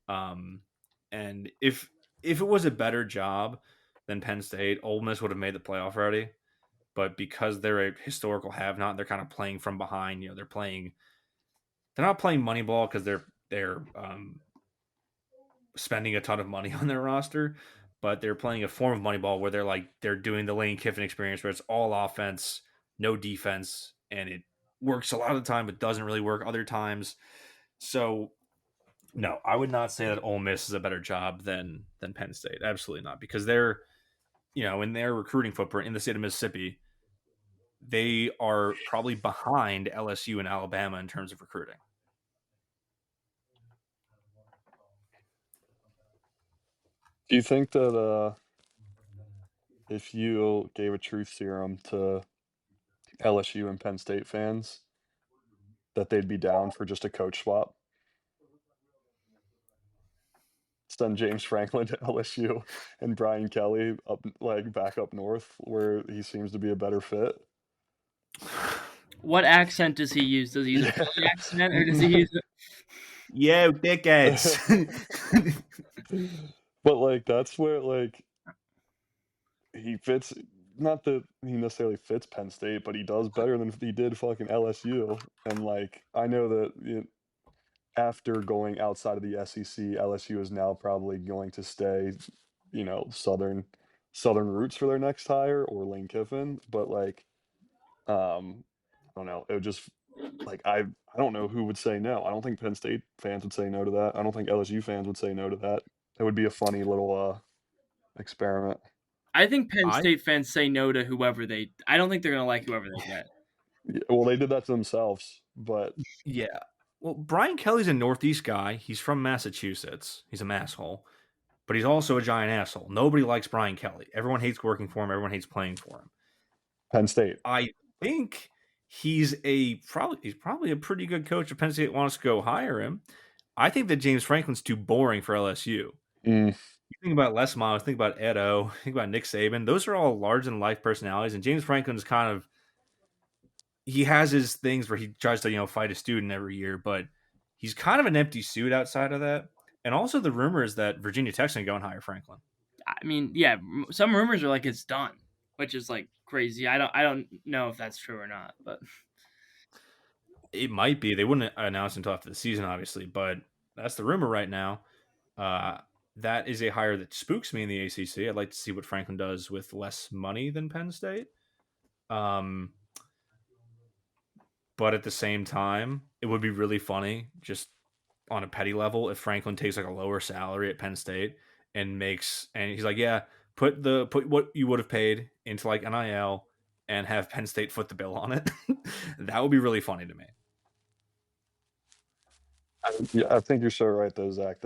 And if it was a better job than Penn State, Ole Miss would have made the playoff already. But because they're a historical have-not, they're kind of playing from behind. They're not playing money ball because they're spending a ton of money on their roster, but they're playing a form of money ball where they're doing the Lane Kiffin experience where it's all offense, no defense, and it works a lot of the time, but doesn't really work other times. So no, I would not say that Ole Miss is a better job than Penn State. Absolutely not, because they're in their recruiting footprint in the state of Mississippi, they are probably behind LSU and Alabama in terms of recruiting. Do you think that if you gave a truth serum to LSU and Penn State fans, that they'd be down for just a coach swap? Send James Franklin to LSU and Brian Kelly back up north where he seems to be a better fit. What accent does he use? Does he use a Philly accent or does he use Yeah, dickheads. But that's where he fits. Not that he necessarily fits Penn State, but he does better than he did fucking LSU. And I know that after going outside of the SEC, LSU is now probably going to stay, Southern roots for their next hire or Lane Kiffin. But I don't know. It would just I don't know who would say no. I don't think Penn State fans would say no to that. I don't think LSU fans would say no to that. It would be a funny little experiment. I think Penn State fans say no to whoever they. I don't think they're gonna like whoever they get. Yeah, well, they did that to themselves, but yeah. Well, Brian Kelly's a Northeast guy. He's from Massachusetts. He's a masshole, but he's also a giant asshole. Nobody likes Brian Kelly. Everyone hates working for him. Everyone hates playing for him. Penn State. I think he's probably a pretty good coach. If Penn State wants to go hire him, I think that James Franklin's too boring for LSU. You think about Les Miles, think about Edo, think about Nick Saban. Those are all large in life personalities, and James Franklin's he has his things where he tries to fight a student every year, but he's kind of an empty suit outside of that. And also the rumor is that Virginia Tech's going to go and hire Franklin. I mean, yeah, some rumors are it's done, which is crazy. I don't know if that's true or not, but it might be. They wouldn't announce until after the season, obviously, but that's the rumor right now. That is a hire that spooks me in the ACC. I'd like to see what Franklin does with less money than Penn State. But at the same time, it would be really funny, just on a petty level, if Franklin takes a lower salary at Penn State and he's like, yeah, put what you would have paid into NIL and have Penn State foot the bill on it. That would be really funny to me. Yeah, I think you're so right though, Zach.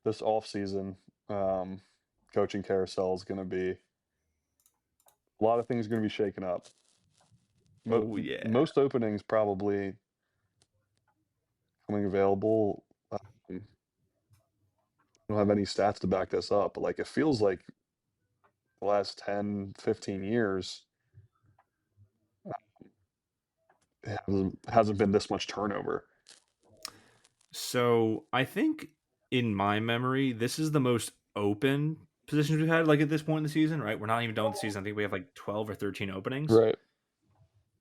This off season coaching carousel is going to be a lot of things going to be shaken up. Most openings probably coming available. I don't have any stats to back this up, but it feels like the last 10, 15 years it hasn't been this much turnover. So I think in my memory, this is the most open positions we've had at this point in the season, right? We're not even done with the season. I think we have 12 or 13 openings. Right.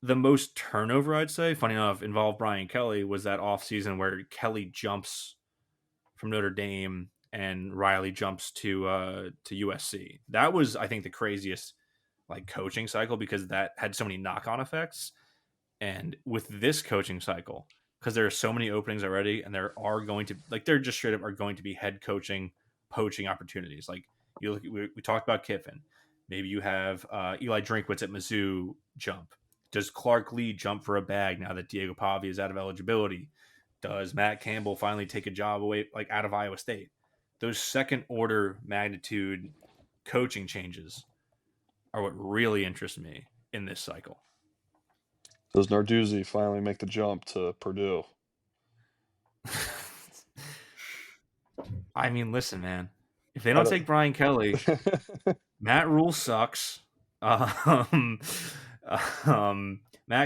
The most turnover, I'd say, funny enough, involved Brian Kelly, was that off season where Kelly jumps from Notre Dame and Riley jumps to USC. That was, I think, the craziest coaching cycle because that had so many knock-on effects. And with this coaching cycle, because there are so many openings already, and there are going to there just straight up are going to be head coaching poaching opportunities. Like you look, we talked about Kiffin. Maybe you have Eli Drinkwitz at Mizzou jump. Does Clark Lee jump for a bag now that Diego Pavia is out of eligibility? Does Matt Campbell finally take a job away out of Iowa State? Those second order magnitude coaching changes are what really interests me in this cycle. Does Narduzzi finally make the jump to Purdue? I mean, listen, man. If they don't take Brian Kelly, Matt Rule sucks. Matt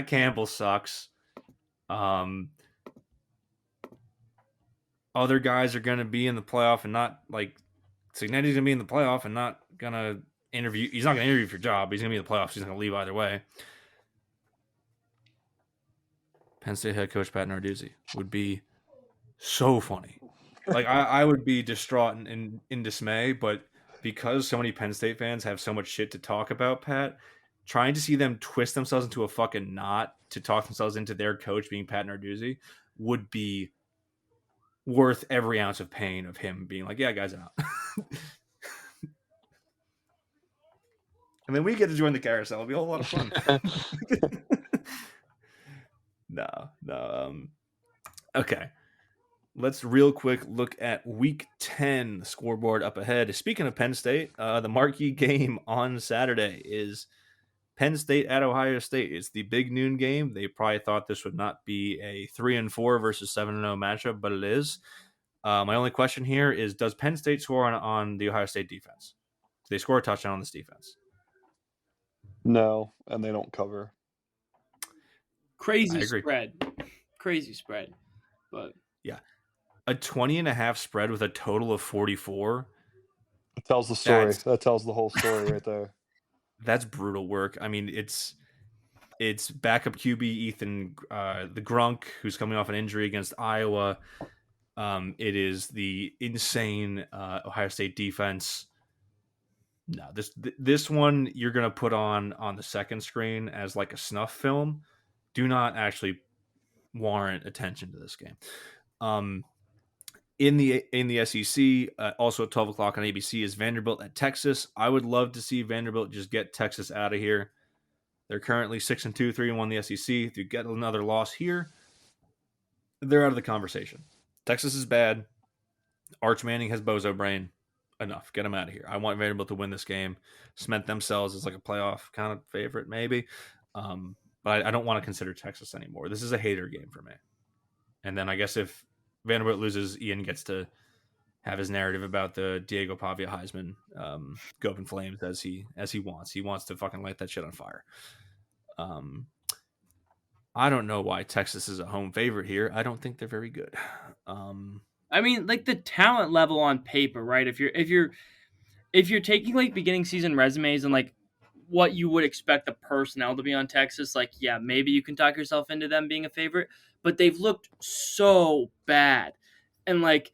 Campbell sucks. Other guys are going to be in the playoff and not Cignetti's going to be in the playoff and not going to interview. He's not going to interview for a job. He's going to be in the playoffs. He's going to leave either way. Penn State head coach Pat Narduzzi would be so funny. I would be distraught and in dismay, but because so many Penn State fans have so much shit to talk about Pat, trying to see them twist themselves into a fucking knot to talk themselves into their coach being Pat Narduzzi would be worth every ounce of pain of him being like, yeah, guys, I'm out. And then we get to join the carousel. It'll be a whole lot of fun. No. Okay. Let's real quick look at Week 10 scoreboard up ahead. Speaking of Penn State, the marquee game on Saturday is Penn State at Ohio State. It's the big noon game. They probably thought this would not be a 3-4 versus 7-0 matchup, but it is. My only question here is, does Penn State score on the Ohio State defense? Do they score a touchdown on this defense? No, and they don't cover. Crazy spread. But yeah. A 20.5 spread with a total of 44. It tells the story. That tells the whole story right there. That's brutal work. I mean, it's backup QB Ethan the Grunk, who's coming off an injury against Iowa. It is the insane Ohio State defense. No, this one you're gonna put on the second screen as like a snuff film. Do not actually warrant attention to this game. In the SEC, also at 12 o'clock on ABC is Vanderbilt at Texas. I would love to see Vanderbilt just get Texas out of here. They're currently 6-2, 3-1 in the SEC. If you get another loss here, they're out of the conversation. Texas is bad. Arch Manning has bozo brain. Enough. Get them out of here. I want Vanderbilt to win this game. Cement themselves as like a playoff kind of favorite, maybe. But I don't want to consider Texas anymore. This is a hater game for me. And then I guess if Vanderbilt loses, Ian gets to have his narrative about the Diego Pavia Heisman go up in flames as he wants. He wants to fucking light that shit on fire. I don't know why Texas is a home favorite here. I don't think they're very good. I mean, like the talent level on paper, right? If you're taking like beginning season resumes and like what you would expect the personnel to be on Texas, like, yeah, maybe you can talk yourself into them being a favorite, but they've looked so bad. And like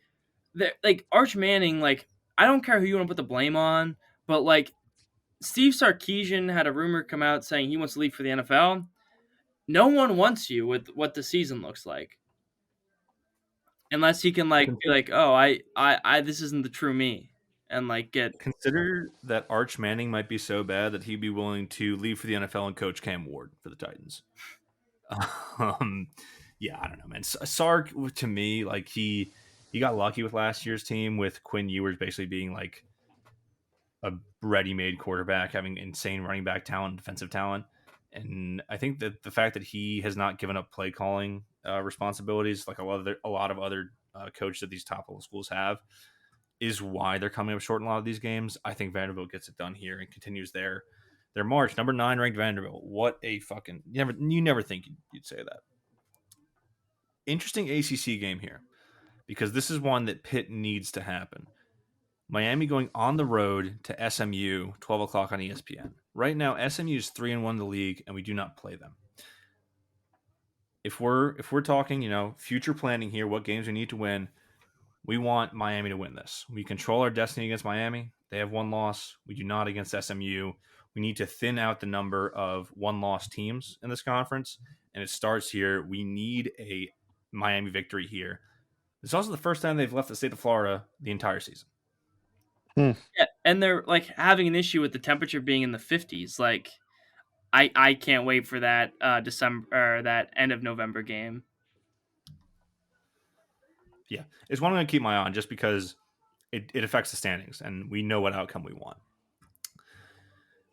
Arch Manning, like, I don't care who you want to put the blame on, but like Steve Sarkisian had a rumor come out saying he wants to leave for the NFL. No one wants you with what the season looks like. Unless he can like be like, oh, I this isn't the true me, and like consider that Arch Manning might be so bad that he'd be willing to leave for the NFL and coach Cam Ward for the Titans. Yeah, I don't know, man. Sark, to me, like he got lucky with last year's team with Quinn Ewers basically being like a ready-made quarterback, having insane running back talent, defensive talent. And I think that the fact that he has not given up play calling responsibilities like a lot of other coaches at these top level schools have is why they're coming up short in a lot of these games. I think Vanderbilt gets it done here and continues their march. Number 9 ranked Vanderbilt. What a fucking you never think you'd say that. Interesting ACC game here because this is one that Pitt needs to happen. Miami going on the road to SMU, 12 o'clock on ESPN. Right now, SMU is 3-1 in the league, and we do not play them. If we're talking, future planning here, what games we need to win, we want Miami to win this. We control our destiny against Miami. They have one loss. We do not against SMU. We need to thin out the number of one-loss teams in this conference, and it starts here. We need a Miami victory here. It's also the first time they've left the state of Florida the entire season. Yeah, and they're like having an issue with the temperature being in the 50s. Like, I can't wait for that December or that end of November game. Yeah, it's one I'm going to keep my eye on just because it affects the standings, and we know what outcome we want.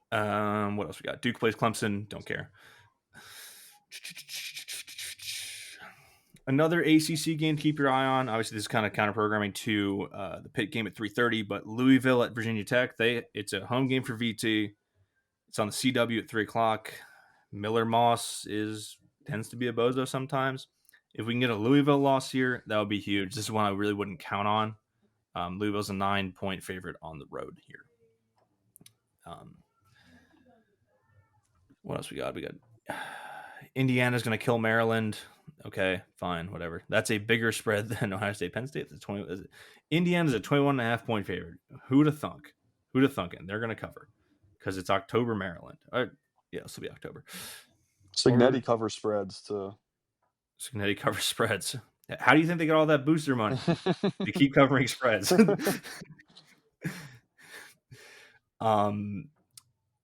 What else we got? Duke plays Clemson. Don't care. Another ACC game to keep your eye on. Obviously, this is kind of counter programming to the Pitt game at 3:30, but Louisville at Virginia Tech. It's a home game for VT. It's on the CW at 3:00. Miller Moss tends to be a bozo sometimes. If we can get a Louisville loss here, that would be huge. This is one I really wouldn't count on. Louisville's a 9-point favorite on the road here. What else we got? We got Indiana's going to kill Maryland. Okay, fine, whatever. That's a bigger spread than Ohio State Penn State. Indiana's a 21.5-point favorite. Who'd have thunk? Who'd have thunk it? They're going to cover because it's October, Maryland. Yeah, this will be October. Signetti cover spreads too. Signetti cover spreads. How do you think they get all that booster money? They keep covering spreads.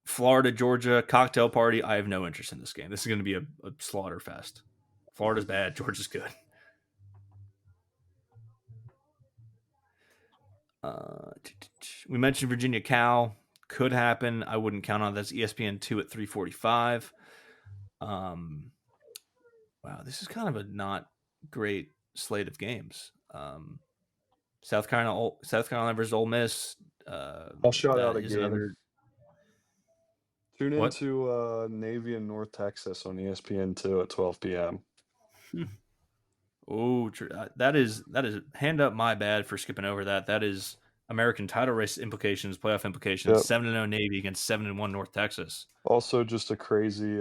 Florida, Georgia, cocktail party. I have no interest in this game. This is going to be a slaughter fest. Florida's bad. Georgia's good. We mentioned Virginia Cal. Could happen. I wouldn't count on it. That's ESPN2 at 3:45. Wow, this is kind of a not great slate of games. South Carolina versus Ole Miss. I'll shout out a game. Tune into Navy and North Texas on ESPN2 at 12 p.m. Oh, that is hand up my bad for skipping over that. That is American title race implications, playoff implications. Yep. 7-0 Navy against 7-1 North Texas. Also, just a crazy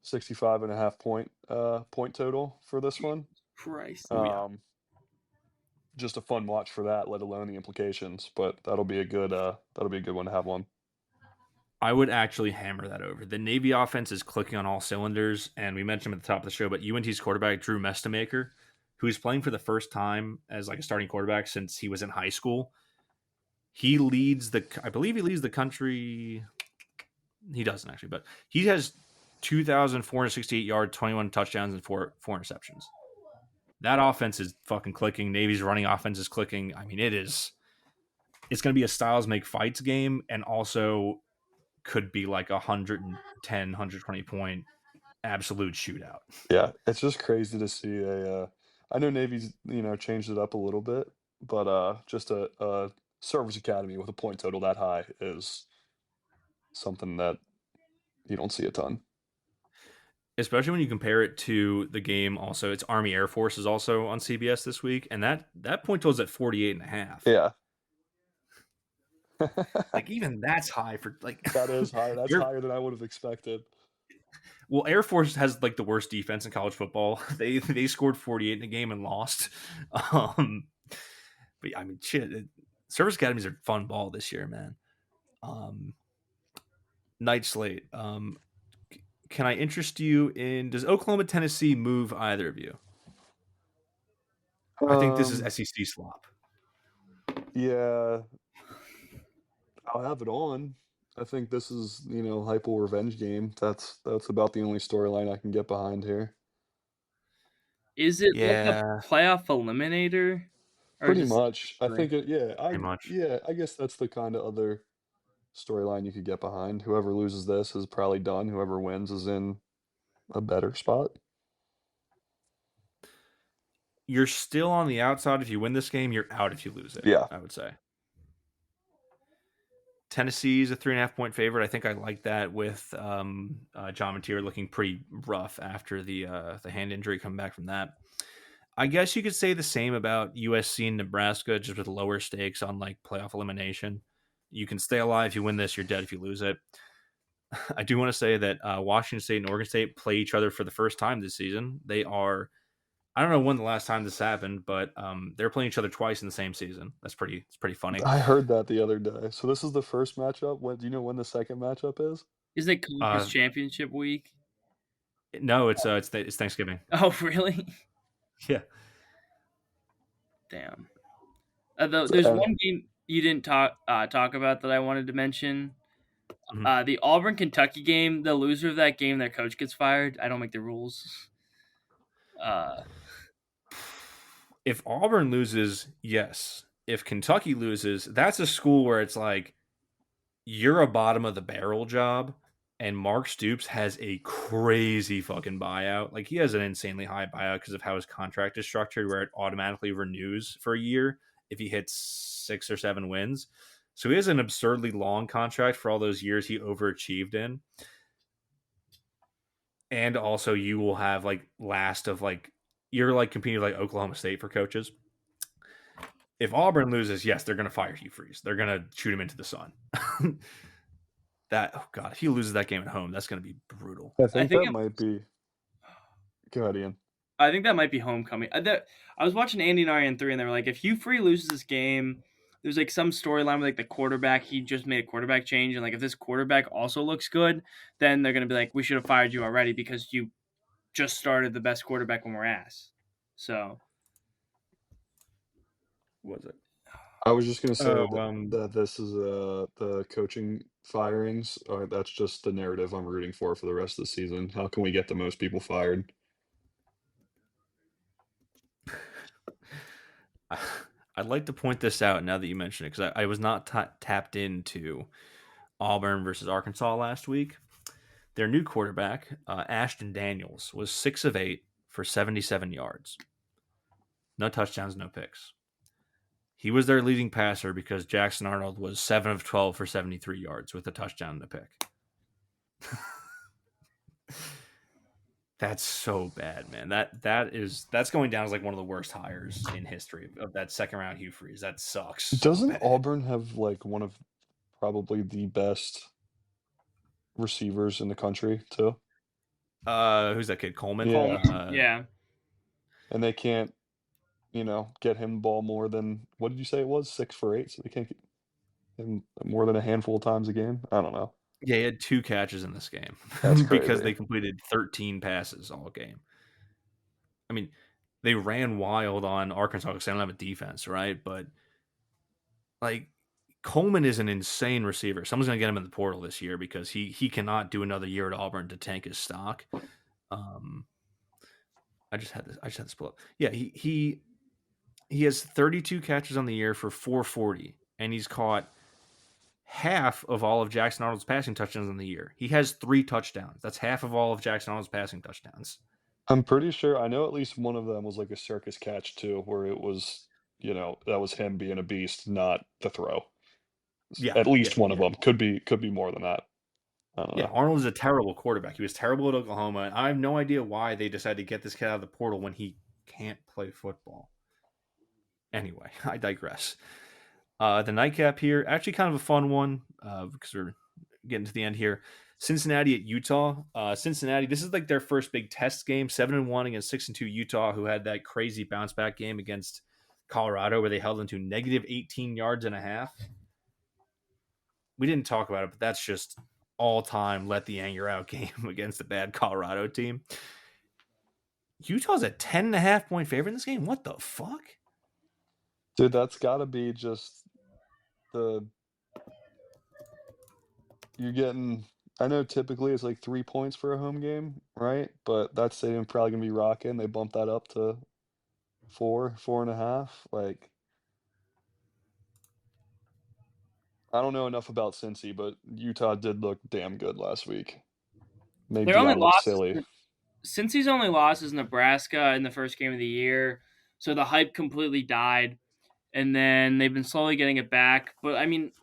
65.5 point total for this one. Christ. Just a fun watch for that, let alone the implications. But that'll be a good one to have on. I would actually hammer that over. The Navy offense is clicking on all cylinders, and we mentioned him at the top of the show, but UNT's quarterback, Drew Mestamaker, who's playing for the first time as like a starting quarterback since he was in high school. I believe he leads the country. He doesn't actually, but he has 2,468 yards, 21 touchdowns, and four interceptions. That offense is fucking clicking. Navy's running offense is clicking. I mean, it's going to be a styles make fights game, and also could be like 110, 120 point absolute shootout. Yeah, it's just crazy to see I know Navy's, changed it up a little bit, but just a service academy with a point total that high is something that you don't see a ton. Especially when you compare it to the game also. It's Army Air Force is also on CBS this week, and that point total's at 48.5. Yeah. Like even that's high for like that is high. That's higher than I would have expected. Well, Air Force has like the worst defense in college football. They scored 48 in a game and lost. But I mean, shit. Service academies are fun ball this year, man. Night slate. Can I interest you in? Does Oklahoma, Tennessee move either of you? I think this is SEC slop. Yeah. I'll have it on. I think this is, hypo revenge game. That's about the only storyline I can get behind here. Is it like a playoff eliminator? Pretty much. I think pretty much. Yeah, I guess that's the kind of other storyline you could get behind. Whoever loses this is probably done. Whoever wins is in a better spot. You're still on the outside if you win this game. You're out if you lose it. Yeah, I would say. Tennessee's a 3.5 point favorite. I think I like that with John Mateer looking pretty rough after the hand injury coming back from that. I guess you could say the same about USC and Nebraska, just with lower stakes on like playoff elimination. You can stay alive if you win this. You're dead if you lose it. I do want to say that Washington State and Oregon State play each other for the first time this season. They are, I don't know when the last time this happened, but they're playing each other twice in the same season. It's pretty funny. I heard that the other day. So this is the first matchup. Do you know when the second matchup is? Is it Conference Championship week? No, it's Thanksgiving. Oh, really? Yeah. Damn. There's one game you didn't talk about that I wanted to mention. The Auburn Kentucky game. The loser of that game, their coach gets fired. I don't make the rules. If Auburn loses, yes. If Kentucky loses, that's a school where it's like you're a bottom of the barrel job, and Mark Stoops has a crazy fucking buyout. Like he has an insanely high buyout because of how his contract is structured, where it automatically renews for a year if he hits 6 or 7 wins. So he has an absurdly long contract for all those years he overachieved in. And also you will have like last of like you're like competing with like Oklahoma State for coaches. If Auburn loses, yes, they're going to fire Hugh Freeze. They're going to shoot him into the sun. Oh God, if he loses that game at home, that's going to be brutal. I think that might be. Go ahead, Ian. I think that might be homecoming. I was watching Andy and Arian 3, and they were like, if Hugh Freeze loses this game, there's like some storyline with like the quarterback. He just made a quarterback change, and like if this quarterback also looks good, then they're gonna be like, we should have fired you already because you just started the best quarterback when we're ass. So, Was it? I was just gonna say that this is the coaching firings. That's just the narrative I'm rooting for the rest of the season. How can we get the most people fired? I'd like to point this out now that you mention it because I was not tapped into Auburn versus Arkansas last week. Their new quarterback, Ashton Daniels, was 6 of 8 for 77 yards. No touchdowns, no picks. He was their leading passer because Jackson Arnold was 7 of 12 for 73 yards with a touchdown and a pick. That's so bad, man. That's going down as like one of the worst hires in history of that second round Hugh Freeze. That sucks. Doesn't Auburn have like one of probably the best receivers in the country too? Who's that kid? Coleman? Yeah. Yeah. And they can't, get him the ball more than, what did you say it was? 6 for 8, so they can't get him more than a handful of times a game? I don't know. Yeah, he had 2 catches in this game. That's because crazy. they completed 13 passes all game. I mean, they ran wild on Arkansas because they don't have a defense, right? But like Coleman is an insane receiver. Someone's gonna get him in the portal this year because he cannot do another year at Auburn to tank his stock. I just had this pull up. Yeah, he has 32 catches on the year for 440, and he's caught half of all of Jackson Arnold's passing touchdowns on the year. He has 3 touchdowns. That's half of all of Jackson Arnold's passing touchdowns. I'm pretty sure I know at least one of them was like a circus catch too, where it was, that was him being a beast, not the throw. Yeah, at least one of them. Could be more than that. I don't know. Arnold is a terrible quarterback. He was terrible at Oklahoma, and I have no idea why they decided to get this kid out of the portal when he can't play football. Anyway, I digress. The nightcap here, actually kind of a fun one because we're getting to the end here. Cincinnati at Utah. Cincinnati, this is like their first big test game, 7-1 against 6-2 Utah, who had that crazy bounce back game against Colorado where they held them to negative 18 yards and a half. We didn't talk about it, but that's just all-time let the anger out game against the bad Colorado team. Utah's a 10.5 point favorite in this game. What the fuck? Dude, that's got to be just you're getting, I know typically it's like 3 points for a home game, right? But that stadium's probably going to be rocking. They bumped that up to 4.5. Like, I don't know enough about Cincy, but Utah did look damn good last week. Made Deion look silly. Cincy's only loss is Nebraska in the first game of the year, so the hype completely died, and then they've been slowly getting it back. But I mean,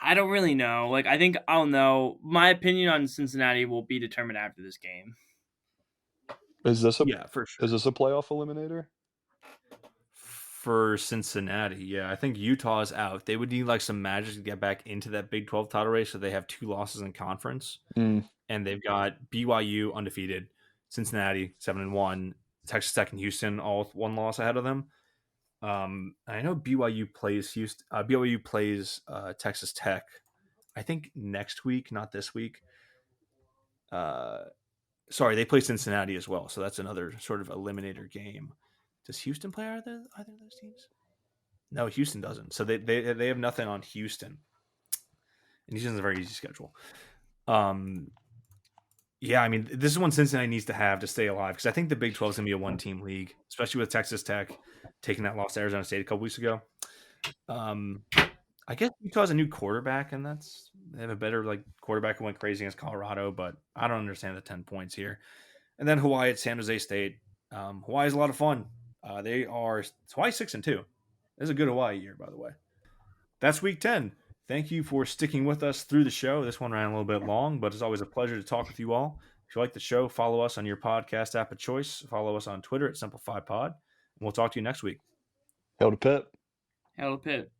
I don't really know. Like, I think I'll know. My opinion on Cincinnati will be determined after this game. Is this for sure. Is this a playoff eliminator? For Cincinnati, yeah. I think Utah's out. They would need like some magic to get back into that Big 12 title race, so they have 2 losses in conference. And they've got BYU undefeated, Cincinnati 7-1, Texas Tech and Houston all with 1 loss ahead of them. I know BYU plays Houston. BYU plays Texas Tech, I think next week, not this week. Sorry, they play Cincinnati as well, so that's another sort of eliminator game. Does Houston play either of those teams? No, Houston doesn't. So they have nothing on Houston. And Houston's a very easy schedule. Yeah, I mean, this is one Cincinnati needs to have to stay alive because I think the Big 12 is going to be a one-team league, especially with Texas Tech taking that loss to Arizona State a couple weeks ago. I guess Utah has a new quarterback, and they have a better quarterback who went crazy against Colorado, but I don't understand the 10 points here. And then Hawaii at San Jose State. Hawaii is a lot of fun. Hawaii 6-2. This is a good Hawaii year, by the way. That's week 10. Thank you for sticking with us through the show. This one ran a little bit long, but it's always a pleasure to talk with you all. If you like the show, follow us on your podcast app of choice. Follow us on Twitter at SimplifiedPod, and we'll talk to you next week. Hail to Pitt. Hail to Pitt.